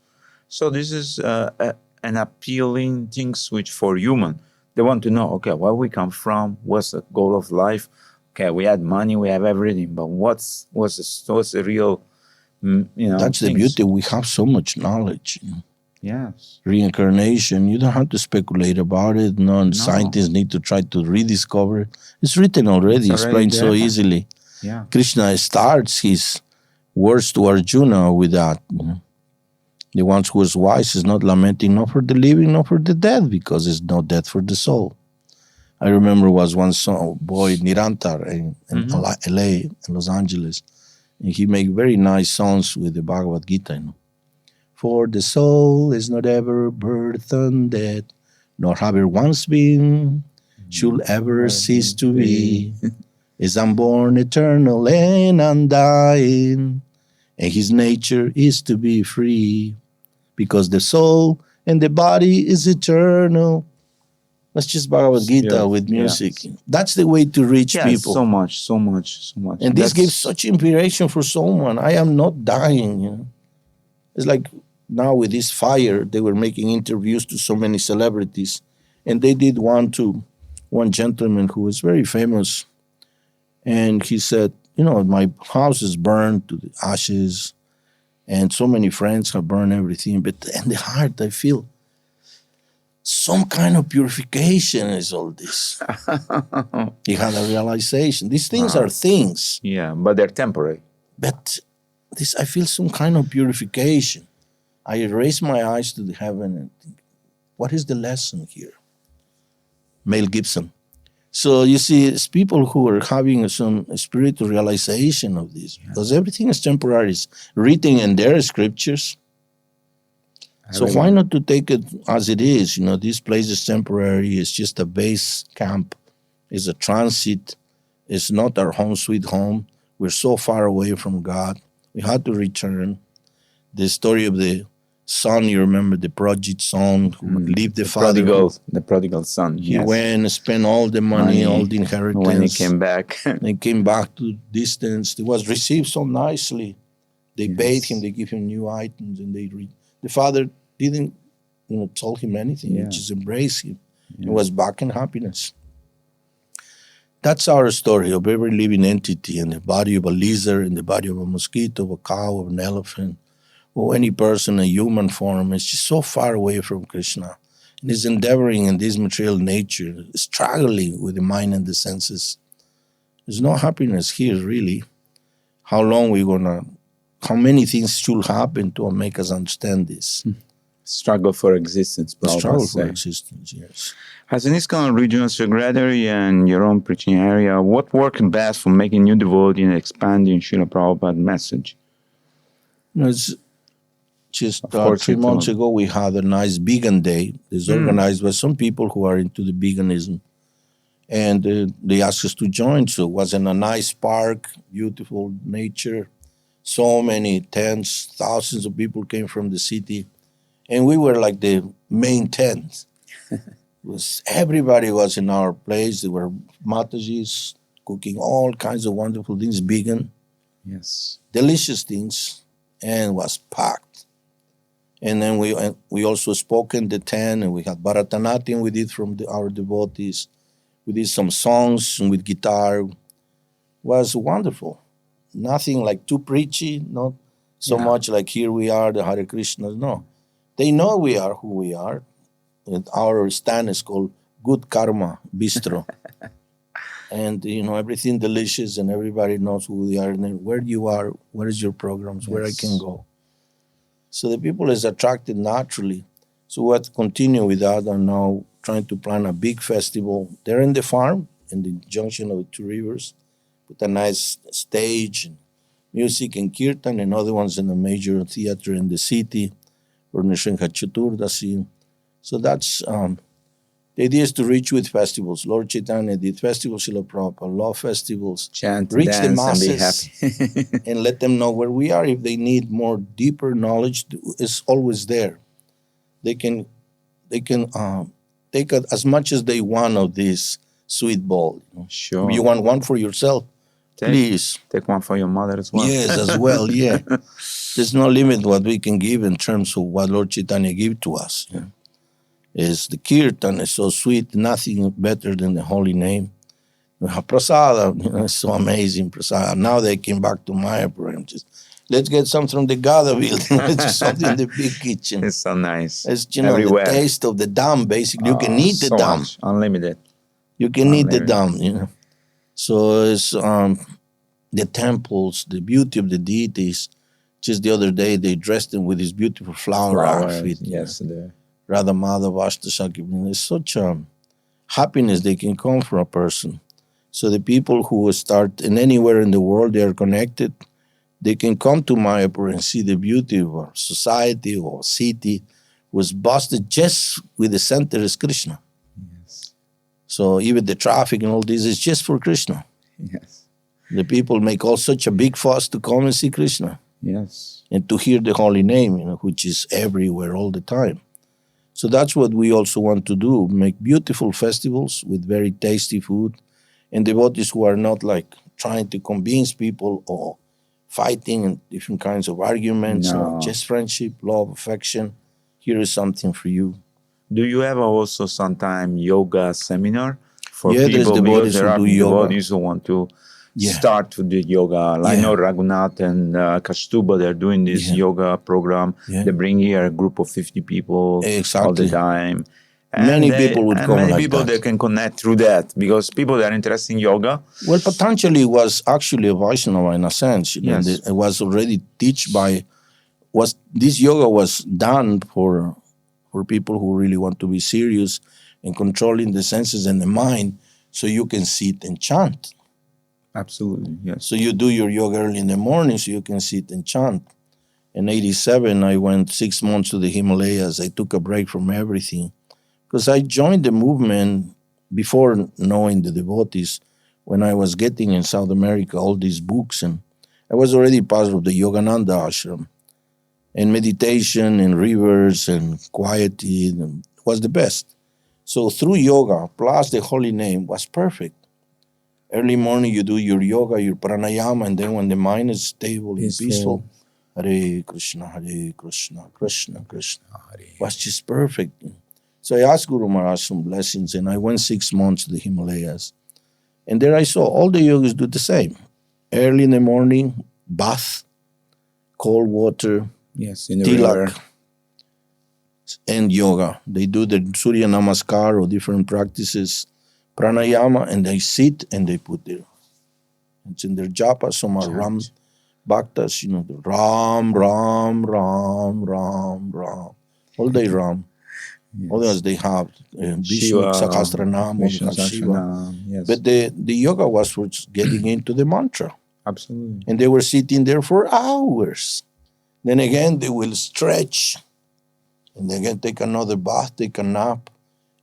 So this is an appealing thing which for human. They want to know, okay, where we come from, what's the goal of life? Okay, we had money, we have everything, but what's the real, That's the beauty. We have so much knowledge. Yes. Reincarnation, you don't have to speculate about it. No. Scientists need to try to rediscover it. It's written already, explained so easily. Yeah. Krishna starts his words to Arjuna with that. The one who is wise is not lamenting not for the living, nor for the dead, because there's no death for the soul. I remember was one boy, Nirantar, in LA, in Los Angeles. And he made very nice songs with the Bhagavad Gita. For the soul is not ever burdened, nor have it once been, should ever cease to be. Is unborn, eternal, and undying, and his nature is to be free, because the soul and the body is eternal. That's just Bhagavad Gita with music. That's the way to reach people. So much. And this gives such inspiration for someone. I am not dying. It's like now with this fire, they were making interviews to so many celebrities. And they did one to one gentleman who was very famous. And he said, my house is burned to the ashes. And so many friends have burned everything. But in the heart, I feel some kind of purification is all this. He had a realization. These things are things. Yeah, but they're temporary. But this, I feel some kind of purification. I raise my eyes to the heaven and think, what is the lesson here? Mel Gibson. So you see, it's people who are having some spiritual realization of this, because everything is temporary. It's written in their scriptures. So why not to take it as it is? This place is temporary. It's just a base camp. It's a transit. It's not our home sweet home. We're so far away from God. We had to return. The story of the son, you remember the project son who would leave the father. The prodigal son. He went and spent all the money, all the inheritance. When he came back. He came back to distance. He was received so nicely. They bathed him. They gave him new items, and the father didn't, tell him anything. He just embraced him. He was back in happiness. That's our story of every living entity in the body of a lizard, in the body of a mosquito, of a cow, of an elephant, or any person in human form. Is just so far away from Krishna. And is endeavoring in this material nature, struggling with the mind and the senses. There's no happiness here, really. How many things should happen to make us understand this? Struggle for existence. Struggle for existence, yes. As an ISKCON regional secretary and your own preaching area, what worked best for making new devotees and expanding Srila Prabhupada's message? It's just 3 months ago, we had a nice vegan day. It's organized by some people who are into the veganism. And they asked us to join. So it was in a nice park, beautiful nature. So many tents, thousands of people came from the city. And we were like the main tent. Everybody was in our place. There were Matajis cooking all kinds of wonderful things, vegan. Yes. Delicious things. And was packed. And then we also spoke in the tent, and we had Bharatanatyam we did from our devotees. We did some songs with guitar. It was wonderful. Nothing like too preachy, not so much like here we are, the Hare Krishna. No. They know we are who we are. And our stand is called Good Karma Bistro. And, everything delicious, and everybody knows who they are. And then where you are, where is your programs, where I can go. So the people is attracted naturally. So we have to continue with that, and now trying to plan a big festival. They're in the farm, in the junction of the two rivers, with a nice stage, and music and kirtan, and other ones in the major theater in the city. So that's the idea is to reach with festivals. Lord Chaitanya did festivals, Srila Prabhupada, love festivals, chant, reach dance, the masses, and be happy. and let them know where we are. If they need more deeper knowledge, it's always there. They can take as much as they want of this sweet bowl. Sure. If you want one for yourself, please. Take one for your mother as well. Yes, as well, yeah. There's no limit what we can give in terms of what Lord Chaitanya gave to us. Yeah. Is the kirtan is so sweet, nothing better than the holy name. Prasada, it's so amazing, prasada. Now they came back to Mayapur and just, let's get some from the Gaudiya building. It's something in the big kitchen. It's so nice. It's, the taste of the dam, basically. You can eat the dam. Much. Unlimited. You can eat the dam, So it's the temples, the beauty of the deities. Just the other day, they dressed them with this beautiful flower outfit. Yes, Radha Madhava Ashtasaki. It's such a happiness they can come from a person. So the people who start in anywhere in the world, they are connected. they can come to Mayapur and see the beauty of our society or city was busted just with the center is Krishna. Yes. So even the traffic and all this is just for Krishna. Yes. The people make all such a big fuss to come and see Krishna. Yes. And to hear the holy name, which is everywhere all the time. So that's what we also want to do, make beautiful festivals with very tasty food, and devotees who are not like trying to convince people or fighting and different kinds of arguments, No. just friendship, love, affection. Here is something for you. Do you have also sometime yoga seminar for Yeah, there's people? Because devotees there who are do yoga. devotees who want to Yeah. start to do yoga. I Yeah. know Raghunath and Kastuba, they're doing this Yeah. yoga program. Yeah. They bring here a group of 50 people all the Exactly. time. Many people would come many like people that. they can connect through that because people that are interested in yoga. Well, Patanjali was actually a Vaishnava in a sense. Yes. It was already this yoga was done for people who really want to be serious and controlling the senses and the mind so you can sit and chant. Absolutely, yes. So you do your yoga early in the morning so you can sit and chant. In 87, I went 6 months to the Himalayas. I took a break from everything because I joined the movement before knowing the devotees when I was getting in South America all these books, and I was already part of the Yogananda Ashram. And meditation and rivers and quietude was the best. So through yoga plus the holy name was perfect. Early morning you do your yoga, your pranayama, and then when the mind is stable and peaceful, Hare Krishna, Krishna Krishna, was just perfect. So I asked Guru Maharaj some blessings, and I went 6 months to the Himalayas. And there I saw all the yogis do the same. Early in the morning, bath, cold water, Yes, in the tilak, river. and yoga. They do the Surya Namaskar or different practices, pranayama, and they sit and they put it's in their japa, some are Ram Bhaktas, the Ram, Ram, Ram, Ram, Ram. All day Ram. Yes. Others they have Vishnu, Shiva, Sahasranam, or Vishnu they have Shiva. Sahasranam, yes. But the yoga was for getting into the mantra. Absolutely. And they were sitting there for hours. Then again, they will stretch. And again, take another bath, take a nap.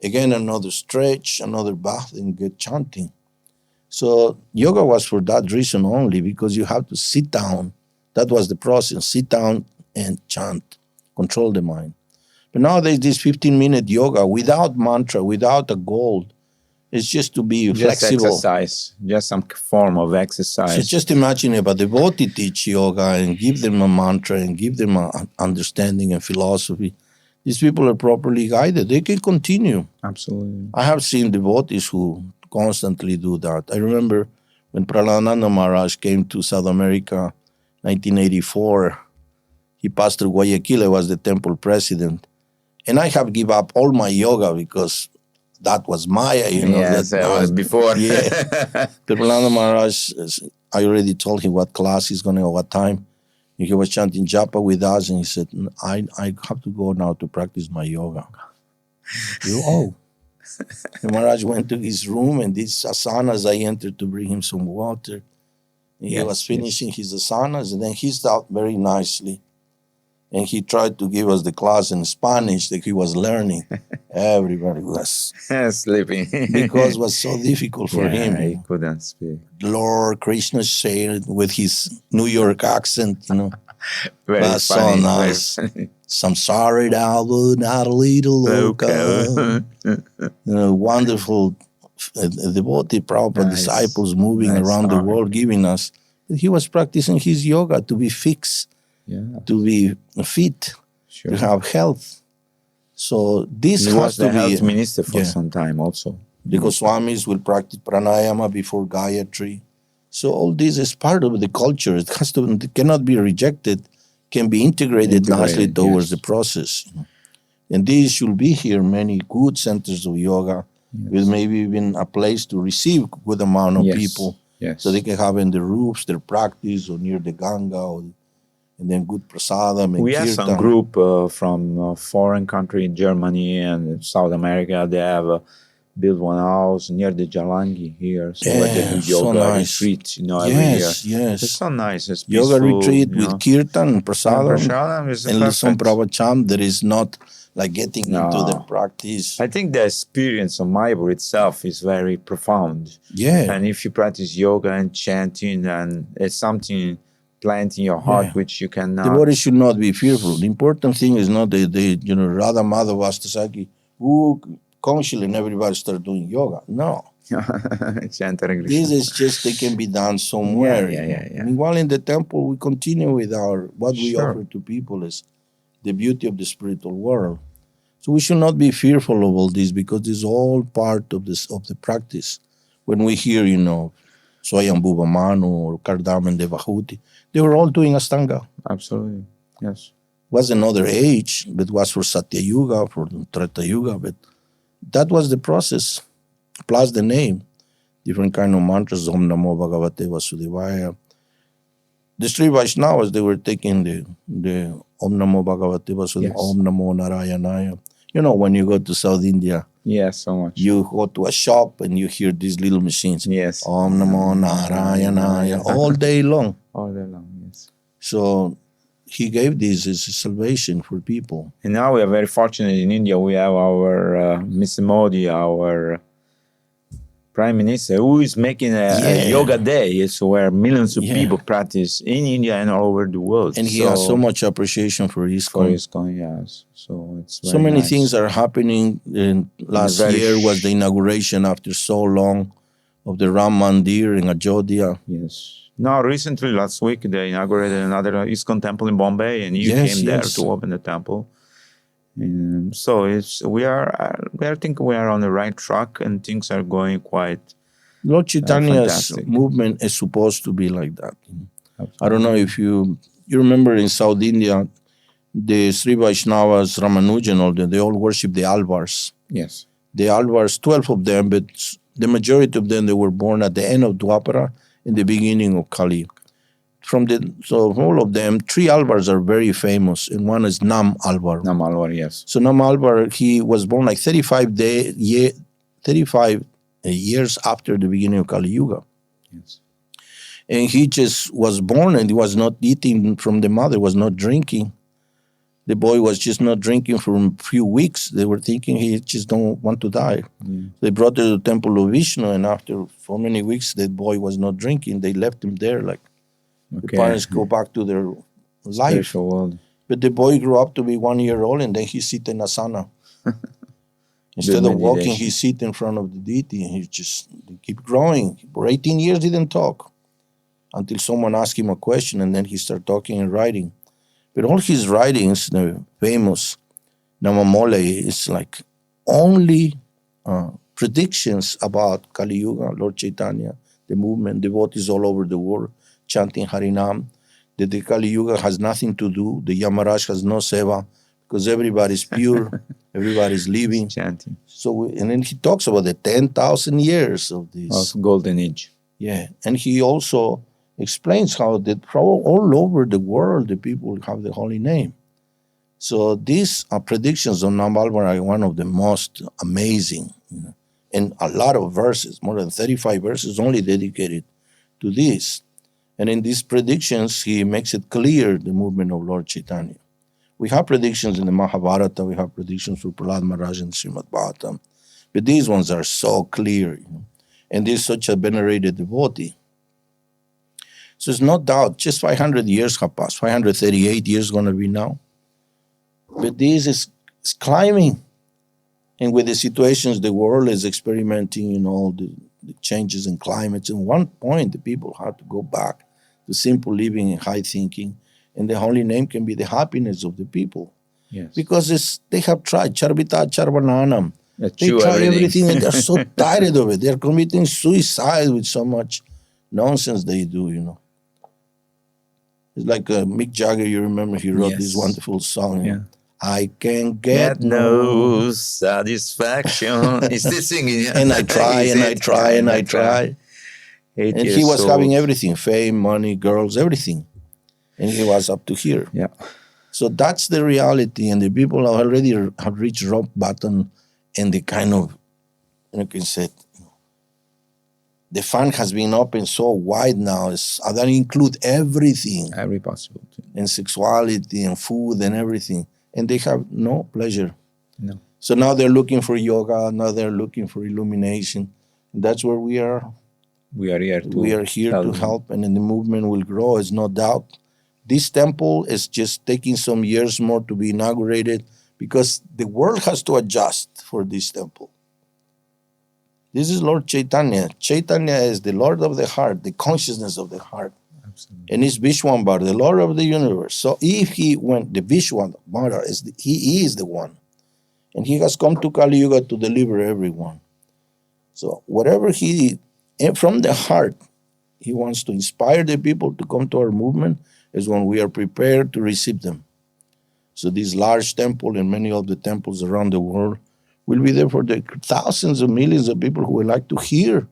Again, another stretch, another bath, and get chanting. So yoga was for that reason only, because you have to sit down. That was the process. Sit down and chant. Control the mind. But nowadays, this 15-minute yoga without mantra, without a goal, it's just to be Just flexible. exercise. Just some form of exercise. So just imagine if a devotee teach yoga and give them a mantra and give them an understanding and philosophy. These people are properly guided. They can continue. Absolutely. I have seen devotees who constantly do that. I remember when Prahlad Narasimha Maharaj came to South America, 1984, he passed through Guayaquil. I was the temple president. And I have given up all my yoga because that was Maya, Yes, that was before. Yeah. Prahlad Maharaj, I already told him what class he's going to go, what time. And he was chanting japa with us, and he said, I have to go now to practice my yoga. And Maharaj went to his room, and these asanas, I entered to bring him some water. And he was finishing his asanas, and then he stopped very nicely. And he tried to give us the class in Spanish that he was learning. Everybody was sleeping. because it was so difficult for him. He couldn't speak. Lord Krishna shared with his New York accent, Very That's so funny. nice. Samsara Dalu Natalie Loka. Wonderful devotee Prabhupada disciples moving around the world giving us. He was practicing his yoga to be fixed. To be fit, to have health. So this he has was to the be health minister for some time also. The Goswamis will practice pranayama before Gayatri. So all this is part of the culture. It cannot be rejected, can be integrated nicely towards the process. And these should be here, many good centers of yoga, with maybe even a place to receive good amount of people. So they can have in the roofs their practice or near the Ganga and then good prasadam. We have some group from foreign country, Germany and South America. They have built one house near the Jalangi here, so where they do Yeah, so yoga nice. retreats, every year. Yes, yes. It's so nice. It's peaceful. Yoga retreat with kirtan, And prasadam, prasadam is and some perfect. pravacham. There is not like getting into the No. practice. I think the experience of Mayapur itself is very profound. Yeah, And if you practice yoga and chanting, and it's something planted in your heart Yeah. which you the cannot. body should not be fearful. The important thing is not the Radha Madhava Astasaki who consciously and everybody start doing yoga. No. Chant Hare Krishna. This is just they can be done somewhere. Yeah. Meanwhile, in the temple, we continue with what we Sure. offer to people is the beauty of the spiritual world. So we should not be fearful of all this because this is all part of the practice. When we hear, Swayambhuva Manu or Kardaman Devahuti, they were all doing Astanga. Absolutely. Yes. Was another age that was for Satya Yuga, for Treta Yuga, but that was the process, plus the name. Different kind of mantras, Om Namo Bhagavate Vasudevaya. The Sri Vaishnavas, they were taking the Om Namo Bhagavate Vasudevaya, Yes. Om Namo Narayanaya. When you go to South India, Yes, so much. you go to a shop and you hear these little machines. Yes. Om Namo Narayanaya, all day long. All day long, yes. So he gave this as a salvation for people. And now we are very fortunate in India. We have our Mr. Modi, our Prime Minister, who is making a yoga day. So where millions of people practice in India and all over the world. And he has so much appreciation for his ISKCON, yes. So it's so very many nice. things are happening. Last year was the inauguration after so long of the Ram Mandir in Gaudiya. Yes. Now, recently, last week, they inaugurated another ISKCON temple in Bombay, and you came there to open the temple. So we are thinking we are on the right track, and things are going quite. Lord Chaitanya's fantastic. movement is supposed to be like that. I don't know if you remember in South India, the Sri Vaishnavas, Ramanujan, all they all worship the Alvars. Yes. The Alvars, 12 of them, but the majority of them, they were born at the end of Dwapara, in the beginning of Kali. So all of them, 3 Alvars are very famous, and one is Nam Alvar. Nam Alvar, yes. So Nam Alvar, he was born like 35 years after the beginning of Kali Yuga. Yes. And he just was born and he was not eating from the mother, was not drinking. The boy was just not drinking for a few weeks. They were thinking he just don't want to die. They brought him to the temple of Vishnu, and after so many weeks, the boy was not drinking. They left him there like the parents go back to their life. Spiritual world. But the boy grew up to be 1 year old, and then he sit in asana. Instead of walking, he sit in front of the deity, and he just keep growing. For 18 years, he didn't talk until someone asked him a question, and then he started talking and writing. But all his writings, the famous Namamole, is like only predictions about Kali Yuga, Lord Chaitanya, the movement, devotees all over the world chanting Harinam. That the Kali Yuga has nothing to do. The Yamaraj has no seva because everybody's pure, everybody's living. Chanting. So, and then he talks about the 10,000 years of this golden age. Yeah, and he also explains how that all over the world the people have the holy name. So these predictions on Nambalvar are one of the most amazing, and a lot of verses, more than 35 verses only dedicated to this. And in these predictions, he makes it clear the movement of Lord Chaitanya. We have predictions in the Mahabharata, we have predictions for Prahlad Maharaj and Srimad Bhagavatam, but these ones are so clear, and this is such a venerated devotee. So it's no doubt, just 500 years have passed, 538 years going to be now. But this is climbing. And with the situations the world is experimenting, all the changes in climates, at one point the people have to go back to simple living and high thinking. And the holy name can be the happiness of the people. Yes. Because they have tried, Charvita Charvananam. They try everything and they're so tired of it. They're committing suicide with so much nonsense they do, It's like Mick Jagger, you remember, he wrote this wonderful song. Yeah. I can get no satisfaction. He's still singing. And I try, and I try, and I try. And he was having everything, fame, money, girls, everything. And he was up to here. Yeah. So that's the reality. And the people already have reached rock bottom, and they kind of you can say, the fan has been opened so wide now. That include everything. Every possible thing. And sexuality and food and everything. And they have no pleasure. No. So now they're looking for yoga. Now they're looking for illumination. And that's where we are. We are here to help. And then the movement will grow, is no doubt. This temple is just taking some years more to be inaugurated because the world has to adjust for this temple. This is Lord Chaitanya. Chaitanya is the Lord of the heart, the consciousness of the heart. Absolutely. And it's Vishwambar, the Lord of the universe. So if he went, the Vishwambar, he is the one. And he has come to Kali Yuga to deliver everyone. So whatever from the heart, he wants to inspire the people to come to our movement is when we are prepared to receive them. So this large temple and many of the temples around the world will be there for the thousands of millions of people who would like to hear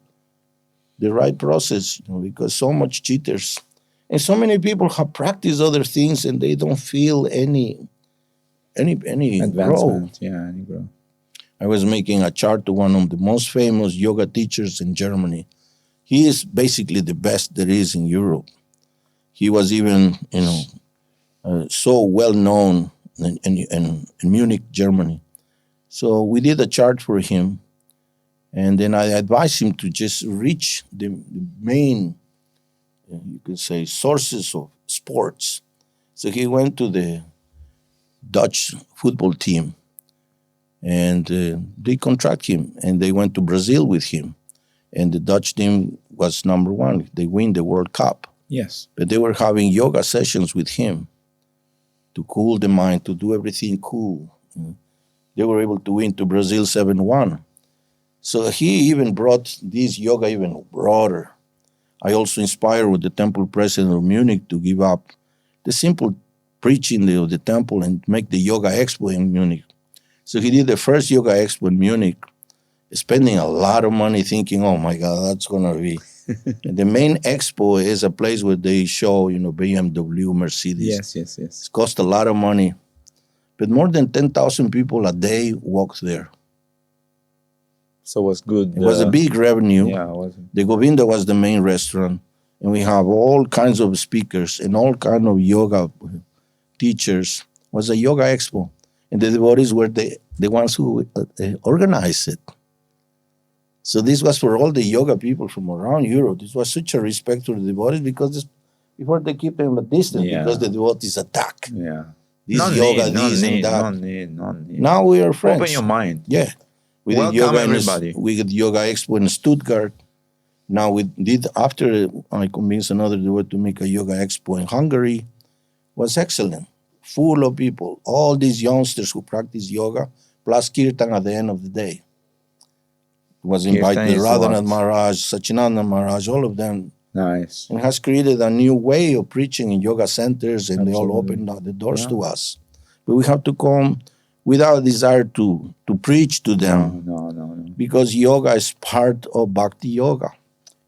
the right process, because so much cheaters. And so many people have practiced other things and they don't feel any advancement. growth. Yeah, any growth. I was making a chart to one of the most famous yoga teachers in Germany. He is basically the best there is in Europe. He was even, so well known in Munich, Germany. So we did a chart for him, and then I advised him to just reach the main, you could say, sources of sports. So he went to the Dutch football team, and they contract him, and they went to Brazil with him. And the Dutch team was number one. They win the World Cup. Yes. But they were having yoga sessions with him to cool the mind, to do everything cool. They were able to win to Brazil 7-1. So he even brought this yoga even broader. I also inspired with the temple president of Munich to give up the simple preaching of the temple and make the yoga expo in Munich. So he did the first yoga expo in Munich, spending a lot of money thinking, oh my God, that's going to be. And the main expo is a place where they show, BMW, Mercedes. Yes. It cost a lot of money. But more than 10,000 people a day walked there. So it was good. It was a big revenue. Yeah, it was. The Govinda was the main restaurant. And we have all kinds of speakers and all kinds of yoga teachers. It was a yoga expo. And the devotees were the ones who organized it. So this was for all the yoga people from around Europe. This was such a respect to the devotees because before they keep them at distance because the devotees attack. Yeah. This yoga, and that. No need. Now we are friends. Open your mind. Yeah. We Welcome did yoga everybody. We did yoga expo in Stuttgart. Now we did, after I convinced another devotee to make a yoga expo in Hungary, it was excellent. Full of people. All these youngsters who practice yoga, plus kirtan at the end of the day. It was invited Radhanath Maharaj, Sachinanda Maharaj, all of them. Nice. And has created a new way of preaching in yoga centers, and they all opened the doors to us. But we have to come without a desire to preach to them. No. Because yoga is part of Bhakti Yoga.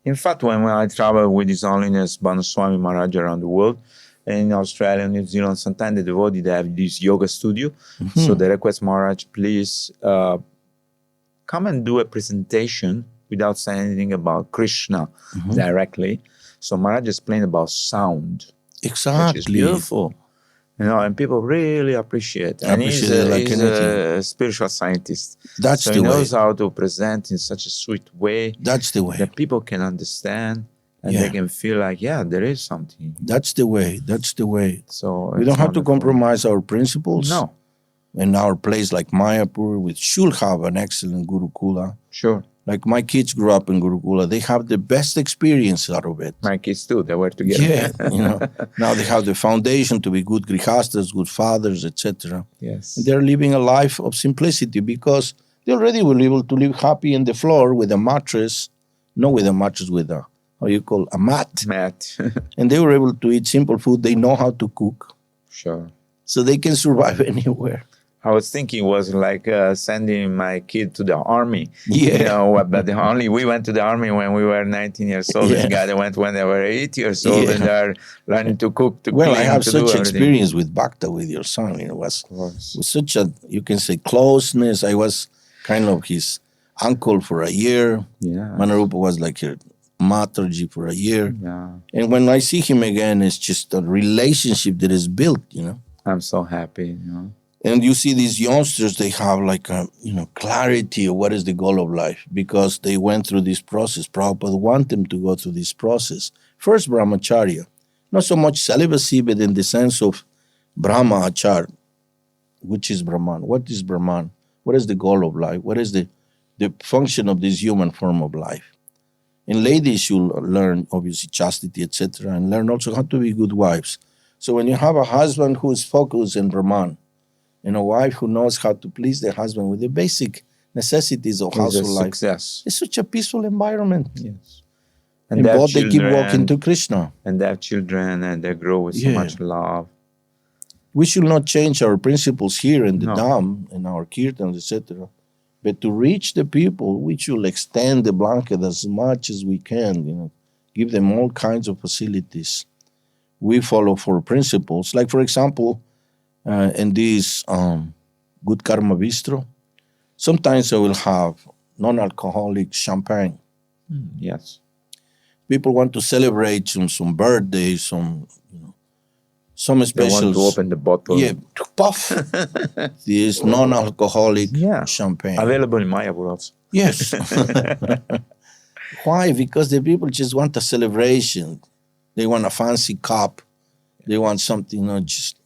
In fact, when I travel with His Holiness Bhaktivedanta Swami Maharaja around the world, in Australia, New Zealand, sometimes the devotees, they have this yoga studio. Mm-hmm. So they request Maharaj, please come and do a presentation without saying anything about Krishna directly. So Maharaj explained about sound. Exactly. Which is beautiful. And people really appreciate it. And he's a spiritual scientist. That's so the way. He knows how to present in such a sweet way. That's the way. That people can understand and they can feel like, there is something. That's the way. So we don't have to compromise our principles. No. In our place like Mayapur, we should have an excellent Gurukula. Sure. Like my kids grew up in Gurukula. They have the best experience out of it. My kids too. They were together. Yeah. Now they have the foundation to be good grihastas, good fathers, etc. Yes. And they're living a life of simplicity because they already were able to live happy on the floor with a mattress, not with a mattress, with a, a mat. And they were able to eat simple food. They know how to cook. Sure. So they can survive anywhere. I was thinking was like sending my kid to the army. Yeah. But we went to the army when we were 19 years old. Yeah. The guy went when they were 8 years old and they're learning to cook, to clean, I have to such do experience with Bhakta, with your son. It was such a, you can say, closeness. I was kind of his uncle for a year. Yeah. Manarupa was like her Mataji for a year. Yeah. And when I see him again, it's just a relationship that is built, I'm so happy, And you see these youngsters, they have like a, clarity of what is the goal of life because they went through this process. Prabhupada want them to go through this process. First, brahmacharya. Not so much celibacy, but in the sense of Brahma achar, which is Brahman. What is Brahman? What is the goal of life? What is the function of this human form of life? And ladies should learn, obviously, chastity, etc., and learn also how to be good wives. So when you have a husband who is focused in Brahman, and a wife who knows how to please the husband with the basic necessities of household life, success. it's such a peaceful environment. Yes. And both they keep walking to Krishna. And they have children, and they grow with so much love. We should not change our principles here in the Dham, in our kirtans, etc. But to reach the people, we should extend the blanket as much as we can, give them all kinds of facilities. We follow 4 principles. Like, for example, in this Good Karma Bistro, sometimes I will have non-alcoholic champagne. Yes. People want to celebrate some birthdays, some specials. They want to open the bottle. Yeah, puff. This non-alcoholic champagne. Available in Mayapur also. Yes. Why? Because the people just want a celebration. They want a fancy cup. They want something, just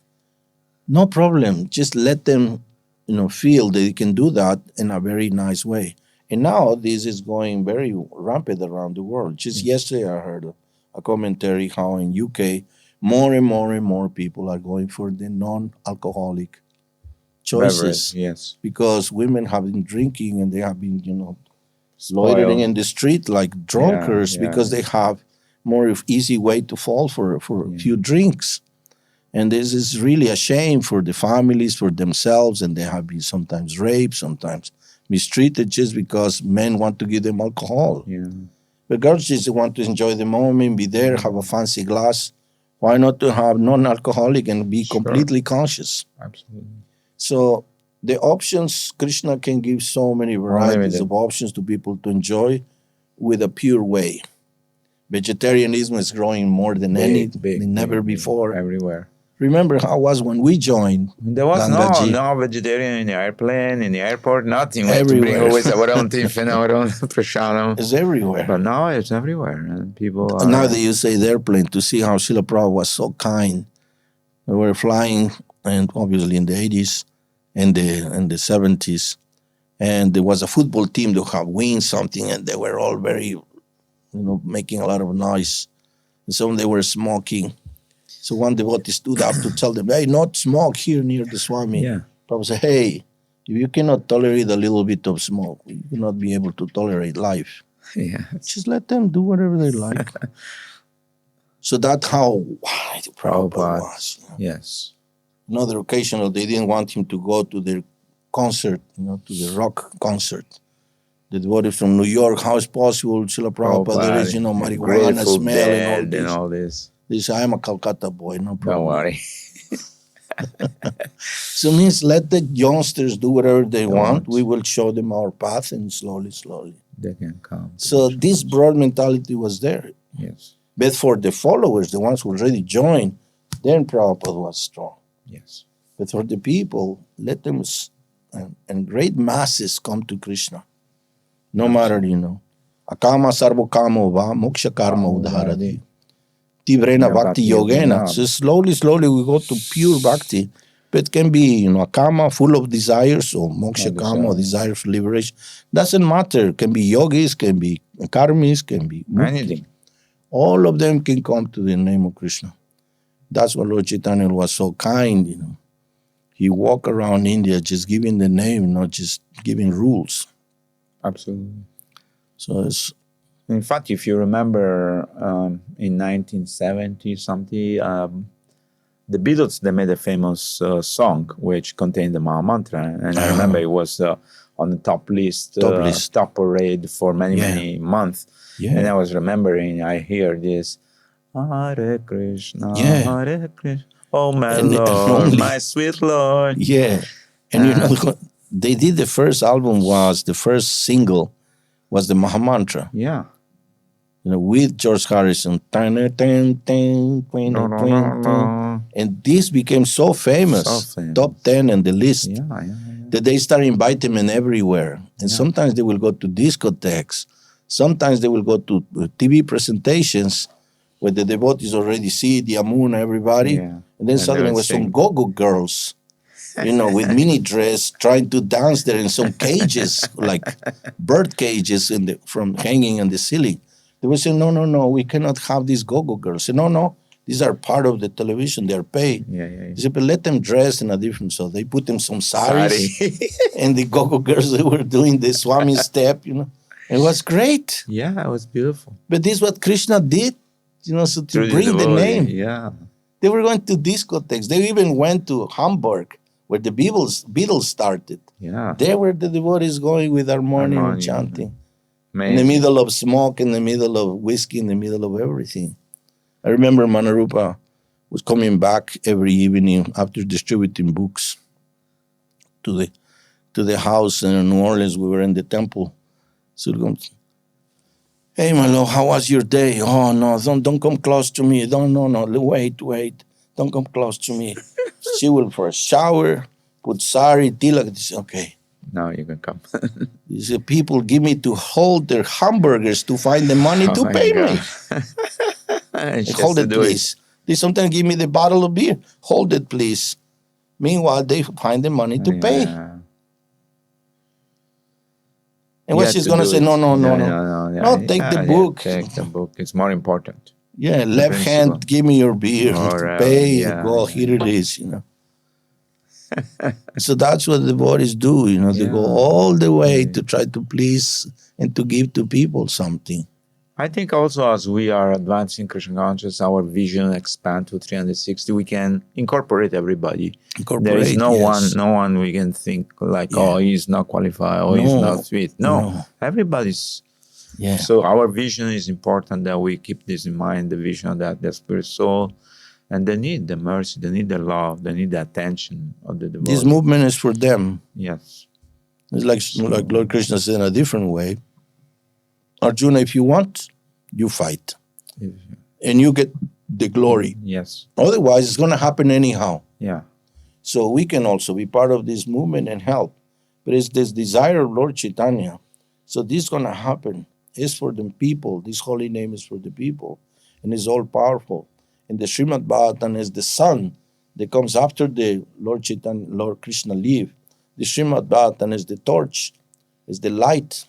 no problem. Just let them, feel that they can do that in a very nice way. And now this is going very rampant around the world. Just yesterday I heard a commentary how in UK more and more and more people are going for the non-alcoholic choices. Beverage, yes. Because women have been drinking and they have been, loitering in the street like drunkards because they have more easy way to fall for a few drinks. And this is really a shame for the families, for themselves, and they have been sometimes raped, sometimes mistreated just because men want to give them alcohol. Yeah. But girls just want to enjoy the moment, be there, have a fancy glass. Why not to have non-alcoholic and be completely conscious? Absolutely. So the options, Krishna can give so many varieties of options to people to enjoy with a pure way. Vegetarianism is growing more than never before. Everywhere. Remember how it was when we joined? There was no vegetarian in the airplane, in the airport, nothing. We had to bring always our own tiffin, our own prasadam. It's everywhere. But now it's everywhere. And people are... Now that you say the airplane, to see how Srila Prabhupada was so kind. We were flying, and obviously in the 80s and the 70s. And there was a football team that had won something, and they were all very, making a lot of noise. And some they were smoking. So one devotee stood up to tell them, hey, not smoke here near the Swami. Yeah. Prabhupada said, hey, if you cannot tolerate a little bit of smoke, you cannot be able to tolerate life. Yeah. Just let them do whatever they like. So that's how wide Prabhupada was. Yes. Another occasion, they didn't want him to go to their concert, to the rock concert. The devotee from New York, how is possible, Srila Prabhupada, there is, marijuana smell and all this. They say, I'm a Calcutta boy, no problem. Don't worry. So it means let the youngsters do whatever they want. We will show them our path, and slowly, they can come. So this broad mentality was there. Yes. But for the followers, the ones who already joined, then Prabhupada was strong. Yes. But for the people, let them, and great masses come to Krishna. No matter, Akama sarva kama va moksha karma udharati. Tivrena bhakti yogena. So slowly we go to pure bhakti. But it can be, a karma full of desires, or moksha karma, or desire for liberation. Doesn't matter. Can be yogis, can be karmis, can be anything. All of them can come to the name of Krishna. That's why Lord Chaitanya was so kind, He walked around India just giving the name, not just giving rules. Absolutely. So it's... In fact, if you remember, in 1970 something, the Beatles, they made a famous song which contained the Maha-mantra, and I remember it was on the top parade for many months. Yeah. And I was remembering, I hear this, Hare Krishna, Hare Krishna, oh my Lord, my sweet Lord. Yeah. And they did the first album the first single was the Maha-mantra. Yeah. With George Harrison. And this became so famous, top 10 in the list, that they started inviting him everywhere. And sometimes they will go to discotheques. Sometimes they will go to TV presentations where the devotees already see the Amuna, everybody. Yeah. And then suddenly there was some go-go girls, with mini dress trying to dance there in some cages, like bird cages from hanging on the ceiling. They will say, no, we cannot have these go-go girls. Say, no, these are part of the television. They are paid. They say, but let them dress in a different. So they put them some saris, and the go-go girls, they were doing the Swami step, It was great. Yeah, it was beautiful. But this is what Krishna did, so to bring the name. Yeah. They were going to discotheques. They even went to Hamburg, where the Beatles started. Yeah. There were the devotees going with harmonium and chanting. Amazing. In the middle of smoke, in the middle of whiskey, in the middle of everything. I remember Manarupa was coming back every evening after distributing books to the house in New Orleans. We were in the temple. So he comes, hey, my love, how was your day? Oh, no, don't come close to me. No, wait. Don't come close to me. She will for a shower, put sari, tilak. Okay. Now you can come. These people give me to hold their hamburgers to find the money to pay me. Hold it, please. They sometimes give me the bottle of beer. Hold it, please. Meanwhile, they find the money to pay. And what she's going to say, no. Take the book. Take the book. It's more important. Yeah, left hand, give me your beer. To pay. Go, here it is, So that's what the devotees do, They go all the way to try to please and to give to people something. I think also as we are advancing Krishna consciousness, our vision expand to 360. We can incorporate everybody. There is no one we can think like, oh, he's not qualified, or he's not fit. No. Everybody's. Yeah. So our vision is important that we keep this in mind, the vision that the spirit soul, and they need the mercy, they need the love, they need the attention of the devotees. This movement is for them. Yes. It's like Lord Krishna said in a different way. Arjuna, if you want, you fight. And you get the glory. Yes. Otherwise, it's going to happen anyhow. Yeah. So we can also be part of this movement and help. But it's this desire of Lord Chaitanya. So this is going to happen. It's for the people. This holy name is for the people. And it's all powerful. And the Srimad Bhagavatam is the sun that comes after the Lord Chaitanya, Lord Krishna leave. The Srimad Bhagavatam is the torch, is the light.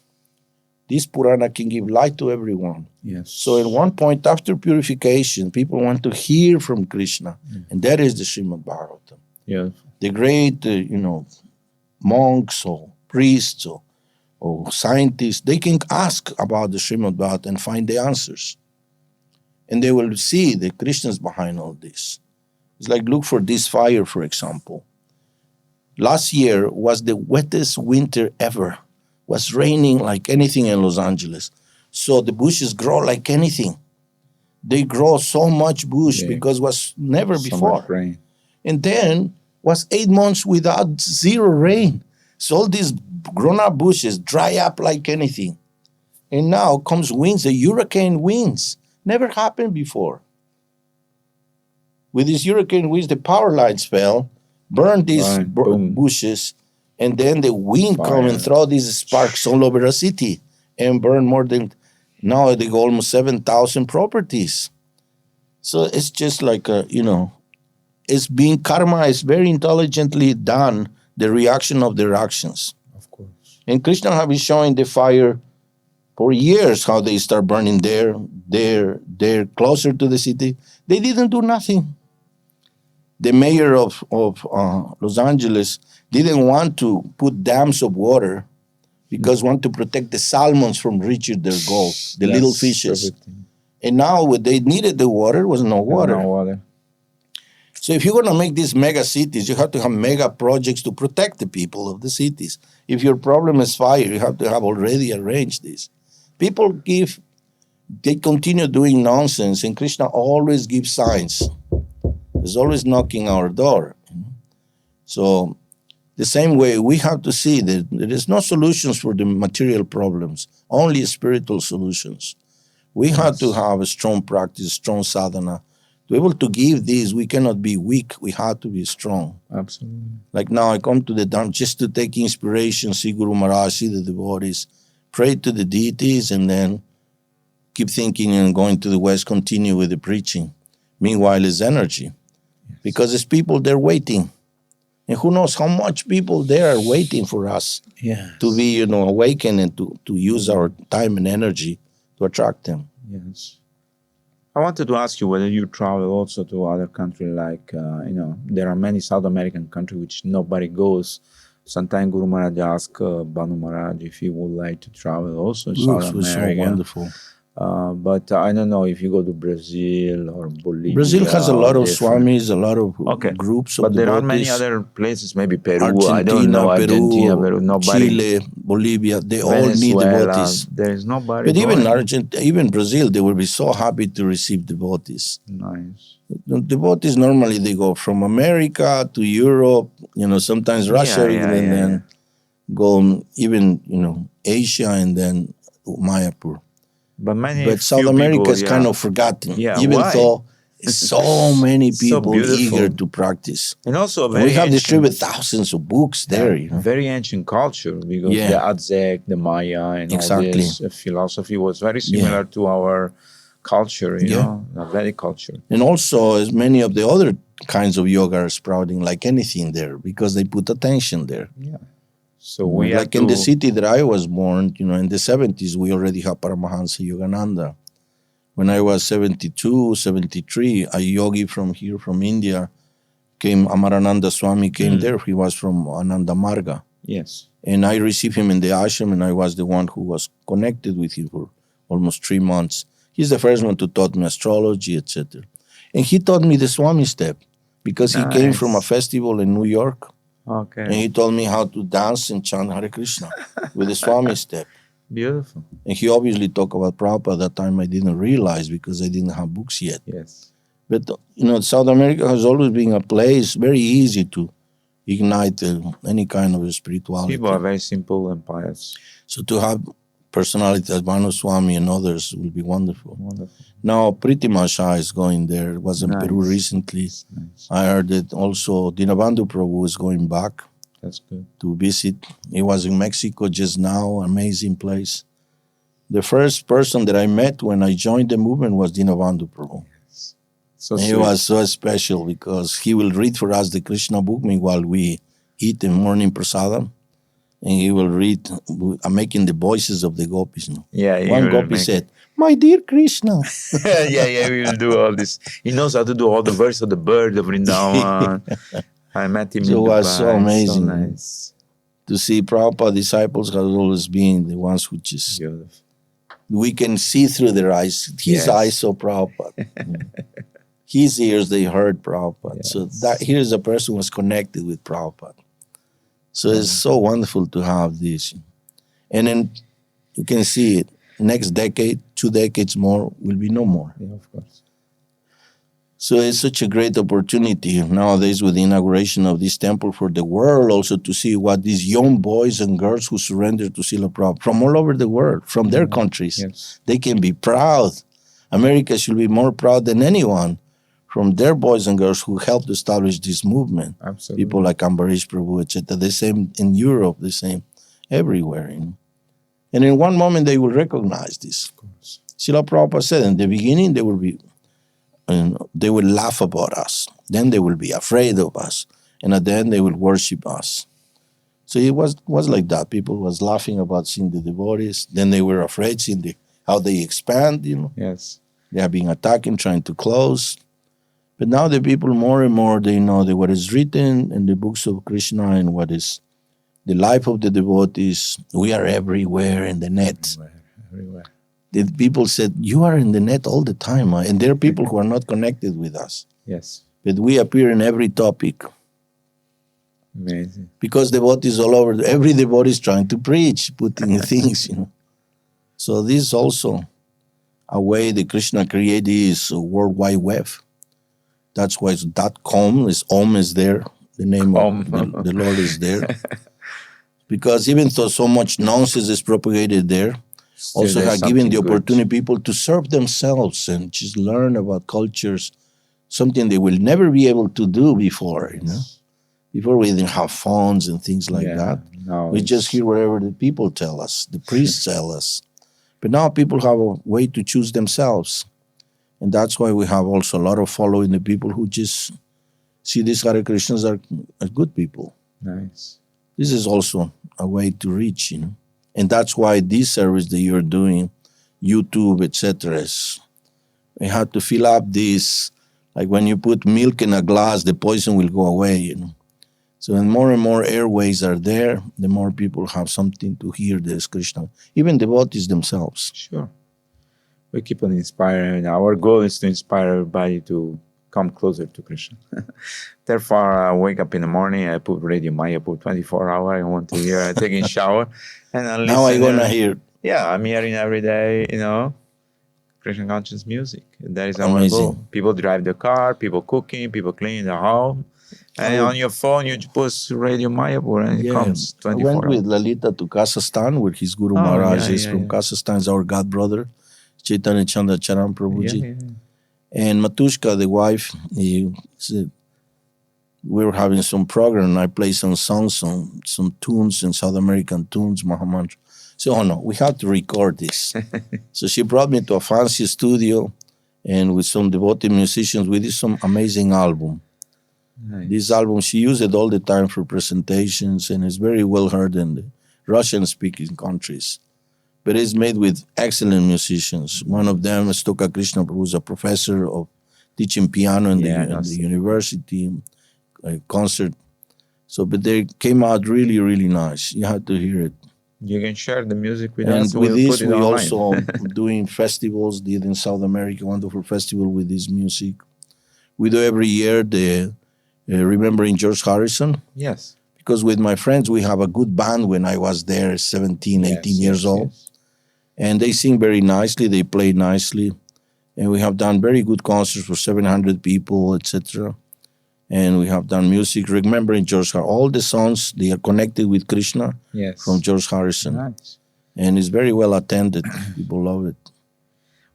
This Purana can give light to everyone. Yes. So at one point after purification, people want to hear from Krishna. And that is the Srimad Bhagavatam. Yeah. The great, monks or priests or scientists, they can ask about the Srimad Bhagavatam and find the answers. And they will see the Krishna's behind all this. It's like, look for this fire, for example. Last year was the wettest winter ever. Was raining like anything in Los Angeles. So the bushes grow like anything. They grow so much bush because was never before. Much rain. And then was 8 months without zero rain. So all these grown-up bushes dry up like anything. And now comes winds, the hurricane winds. Never happened before. With these hurricane winds, the power lines fell, burned these bushes, and then the wind come and throw these sparks all over the city and burn more than, now they go almost 7,000 properties. So it's just like, it's being karma is very intelligently done, the reaction of their actions. Of course. And Krishna have been showing the fire for years, how they start burning there, closer to the city. They didn't do nothing. The mayor of Los Angeles didn't want to put dams of water because want to protect the salmons from reaching their goal, the little fishes. Everything. And now when they needed the water, there was no water. No water. So if you're going to make these mega cities, you have to have mega projects to protect the people of the cities. If your problem is fire, you have to have already arranged this. People they continue doing nonsense, and Krishna always gives signs. He's always knocking our door. So The same way we have to see that there is no solutions for the material problems, only spiritual solutions. We have to have a strong practice, strong sadhana. To be able to give this, we cannot be weak. We have to be strong. Absolutely. Like now I come to the Dharma just to take inspiration, see Guru Maharaj, see the devotees, pray to the deities, and then keep thinking and going to the West, continue with the preaching. Meanwhile, it's energy. Yes. Because it's people, they're waiting. And who knows how much people there are waiting for us to be, awakened and to use our time and energy to attract them. Yes. I wanted to ask you whether you travel also to other countries like, there are many South American countries which nobody goes. Sometimes Guru Maharaj asks Banu Maharaj if he would like to travel also in South America. So wonderful. But I don't know if you go to Brazil or Bolivia. Brazil has a lot of swamis, a lot of groups of But there devotees. are many other places, maybe Peru, Argentina, I don't know, Argentina, Peru, nobody. Chile, Bolivia, they all Venezuela, need devotees. There is nobody. But even Brazil, they will be so happy to receive devotees. Nice. The devotees normally they go from America to Europe, sometimes Russia, and then go even Asia and then Mayapur. But South America is kind of forgotten, even though so many people eager to practice. And also we have distributed thousands of books there. Very ancient culture, because the Aztec, the Maya, and all this philosophy was very similar to our culture, the Vedic culture. And also, as many of the other kinds of yoga are sprouting like anything there, because they put attention there. Yeah. So we in the city that I was born, in the 70s, we already have Paramahansa Yogananda. When I was 72, 73, a yogi from here, from India, Amarananda Swami came there. He was from Ananda Marga. Yes. And I received him in the ashram, and I was the one who was connected with him for almost 3 months. He's the first one to taught me astrology, etc. And he taught me the Swami step, because he came from a festival in New York. Okay. And he told me how to dance and chant Hare Krishna with the Swami step. Beautiful. And he obviously talked about Prabhupada. At that time I didn't realize, because I didn't have books yet. Yes. But, South America has always been a place very easy to ignite any kind of spirituality. People are very simple and pious. So to have personality as Banu Swami and others will be wonderful. Now, Priti Masha is going there. It was in Peru recently. Nice. I heard that also Dinabandhu Prabhu is going back. That's good. To visit. He was in Mexico just now, amazing place. The first person that I met when I joined the movement was Dinabandhu Prabhu. Yes. So he was so special, because he will read for us the Krishna book while we eat the morning prasadam. And he will read, making the voices of the gopis. One gopi said, "My dear Krishna." We will do all this. He knows how to do all the verse of the bird of Vrindavan. I met him in Dubai. It was so amazing. So nice. To see Prabhupada disciples have always been the ones who just, we can see through their eyes. His eyes saw Prabhupada. His ears, they heard Prabhupada. Yes. So here's a person who was connected with Prabhupada. So it's so wonderful to have this. And then you can see it. Next decade, 2 decades more, will be no more. Yeah, of course. So it's such a great opportunity nowadays with the inauguration of this temple for the world, also to see what these young boys and girls who surrender to Srila Prabhupada from all over the world, from their countries, they can be proud. America should be more proud than anyone from their boys and girls who helped establish this movement. Absolutely. People like Ambarish Prabhu, etc. The same in Europe, the same everywhere. And in one moment they will recognize this. Of course. Srila Prabhupada said in the beginning they will laugh about us. Then they will be afraid of us. And at the end they will worship us. So it was like that. People was laughing about seeing the devotees. Then they were afraid seeing how they expand, Yes. They are being attacked and trying to close. But now the people more and more, they know that what is written in the books of Krishna and what is the life of the devotees. We are everywhere in the net. Everywhere. The people said, you are in the net all the time. And there are people who are not connected with us. Yes. But we appear in every topic. Amazing. Because devotees all over, every devotee is trying to preach, putting things, So this is also a way that Krishna created his World Wide Web. That's why it's .com, Om is there. the name of the Lord is there. Because even though so much nonsense is propagated there, also have given the opportunity people to serve themselves and just learn about cultures, something they will never be able to do before, you know. Before we didn't have phones and things like that. No, we just hear whatever the people tell us, the priests tell us. But now people have a way to choose themselves. And that's why we have also a lot of following the people who just see these Hare Krishnas are good people. Nice. This is also a way to reach, you know. And that's why this service that you're doing, YouTube, etc., we have to fill up this. Like when you put milk in a glass, the poison will go away, you know. So when more and more airways are there, the more people have something to hear this Krishna, even devotees themselves. Sure. We keep on inspiring. Our goal is to inspire everybody to come closer to Krishna. Therefore, I wake up in the morning, I put Radio Mayapur 24 hours. I want to hear, I take a shower. And I listen. Now I'm going to hear. Yeah, I'm hearing every day, you know, Krishna conscious music. That is our Amazing. goal. People drive the car, people cooking, people cleaning the home. And on your phone, you post Radio Mayapur and it comes 24 hours. I went with Lalita to Kazakhstan, where his Guru Maharaj is from Kazakhstan, is our god brother, Chaitanya Chanda Charan Prabhuji. And Matushka, the wife, he said, we were having some program, and I played some songs, some tunes, and South American tunes, Maha-mantra. So, oh no, we have to record this. So she brought me to a fancy studio, and with some devoted musicians, we did some amazing album. Nice. This album, she used it all the time for presentations, and it's very well heard in the Russian-speaking countries. But it's made with excellent musicians. One of them is Stoka Krishna, who's a professor of teaching piano in the university, a concert. So, but they came out really, really nice. You have to hear it. You can share the music with us. And with this, we also doing festivals. Did in South America, wonderful festival with this music. We do every year the remembering George Harrison. Yes. Because with my friends, we have a good band when I was there, 17, 18 years old. Yes. And they sing very nicely, they play nicely. And we have done very good concerts for 700 people, etc. And we have done music remembering George Harrison. All the songs, they are connected with Krishna from George Harrison. Nice. And it's very well attended. People love it.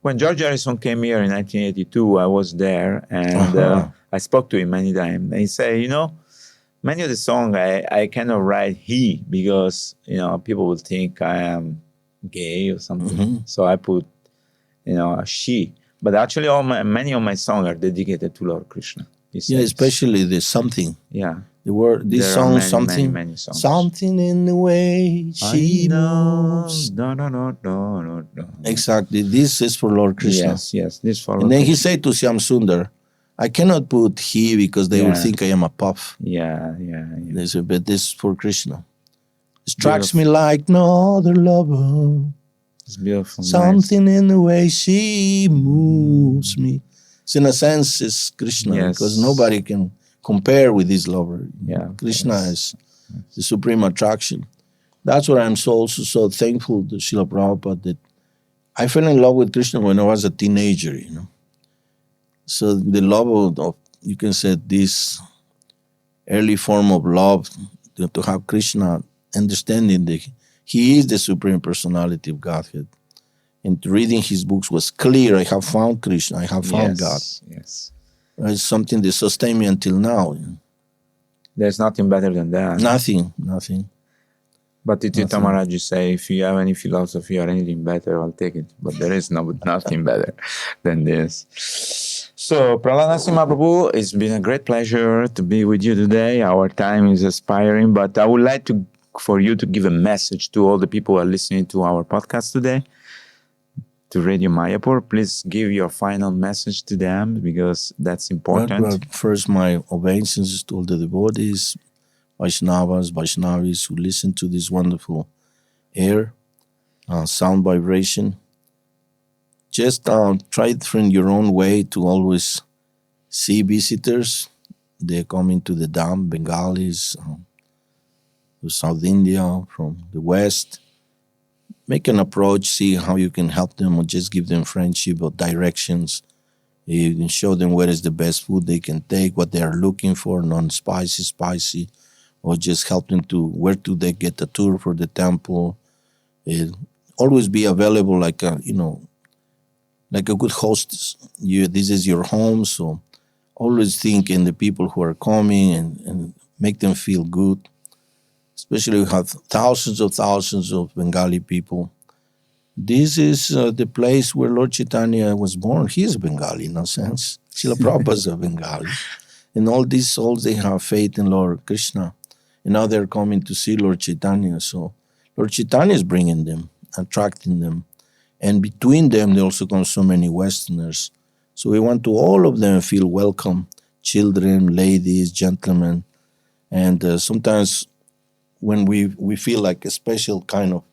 When George Harrison came here in 1982, I was there, and I spoke to him many times. And he said, you know, many of the songs I cannot write he, because, you know, people will think I am gay or something. Mm-hmm. So I put, you know, a she. But actually, many of my songs are dedicated to Lord Krishna. Yeah, especially the something. Yeah. The word, this song, something. Many songs. Something in the way she moves. No. Exactly. This is for Lord Krishna. Yes. This for Lord And then Krishna. he said to Shyam Sundar, I cannot put he because they will think I am a puff. Yeah. They said, but this is for Krishna. It strikes me like no other lover. It's beautiful. Something in the way she moves me. So in a sense, it's Krishna because nobody can compare with his lover. Yeah, Krishna is the supreme attraction. That's what I'm so thankful to Srila Prabhupada that I fell in love with Krishna when I was a teenager, you know. So the love of you can say, this early form of love, to have Krishna, understanding that he is the Supreme Personality of Godhead. And reading his books was clear. I have found Krishna. I have found God. Yes. It's something that sustained me until now. You know. There's nothing better than that. Nothing. But Tita Maharaj say, if you have any philosophy or anything better, I'll take it. But there is nothing better than this. So, Prahlad Narasimha Prabhu, it's been a great pleasure to be with you today. Our time is expiring, but I would like for you to give a message to all the people who are listening to our podcast today, to Radio Mayapur. Please give your final message to them, because that's important. Well, first, my obeisances to all the devotees, Vaishnavis who listen to this wonderful air, sound vibration. Just try it in your own way to always see visitors. They come into the Dham, Bengalis, from South India, from the West. Make an approach, see how you can help them, or just give them friendship or directions. You can show them where is the best food they can take, what they are looking for, non-spicy, spicy, or just help them to where do they get a tour for the temple. Always be available like a like a good hostess. This is your home, so always think in the people who are coming and make them feel good. Especially we have thousands of Bengali people. This is the place where Lord Chaitanya was born. He is Bengali in a sense. Srila Prabhupada is a Bengali. And all these souls, they have faith in Lord Krishna. And now they're coming to see Lord Chaitanya. So Lord Chaitanya is bringing them, attracting them. And between them, there also come so many Westerners. So we want to all of them feel welcome. Children, ladies, gentlemen. And sometimes when we feel like a special kind of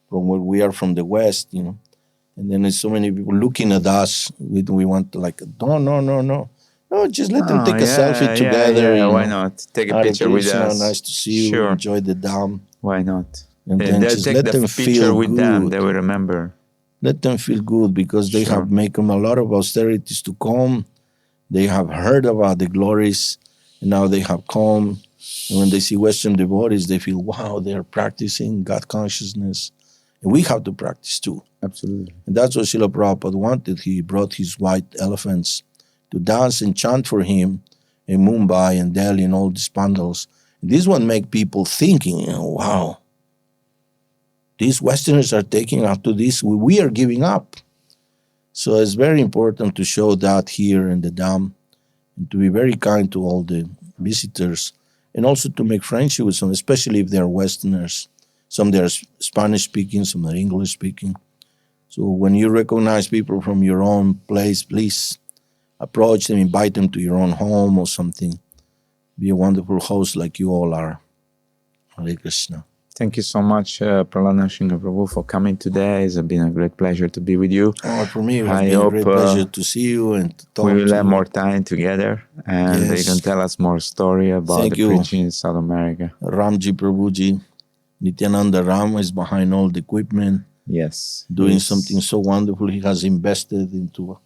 from where we are from the West, and then there's so many people looking at us. We want to like, no, just let them take a selfie together. Yeah, why not? Take a Hare picture with Krishna, us. nice to see you. Sure. Enjoy the Dham. Why not? And then they'll just take let the them picture feel with good. them. They will remember. Let them feel good because they Sure. have made them a lot of austerities to come. They have heard about the glories, and now they have come. And when they see Western devotees, they feel, wow, they are practicing God consciousness. And we have to practice too. Absolutely. And that's what Srila Prabhupada wanted. He brought his white elephants to dance and chant for him in Mumbai and Delhi and all these pandals. And this one make people thinking, wow, these Westerners are taking up to this. We are giving up. So it's very important to show that here in the Dham and to be very kind to all the visitors and also to make friendship with some, especially if they are Westerners. Some they are Spanish speaking, some are English speaking. So when you recognize people from your own place, please approach them, invite them to your own home or something. Be a wonderful host like you all are. Hare Krishna. Thank you so much, Prahlad Narasimha Prabhu, for coming today. It's been a great pleasure to be with you. Oh, for me, it has I been a hope, great pleasure to see you and to talk we will to have you. more time together, and you can tell us more story about Thank the you. preaching in South America. Ramji Prabhuji, Nityananda Ram is behind all the equipment, Yes. doing something so wonderful. He has invested into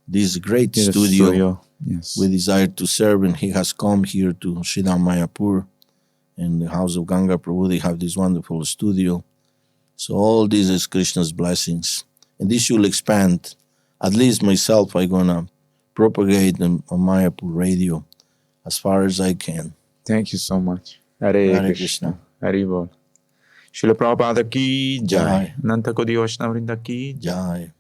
this great In the studio. Yes. We desire to serve, and he has come here to Sridham Mayapur in the house of Ganga Prabhu. They have this wonderful studio. So all this is Krishna's blessings. And this will expand. At least myself, I'm going to propagate them on Mayapur radio as far as I can. Thank you so much. Hare Krishna. Hare Bol. Srila Prabhupada ki jai. Jai. Nanta Kodi Vaishnava Vrinda ki jai. Jai.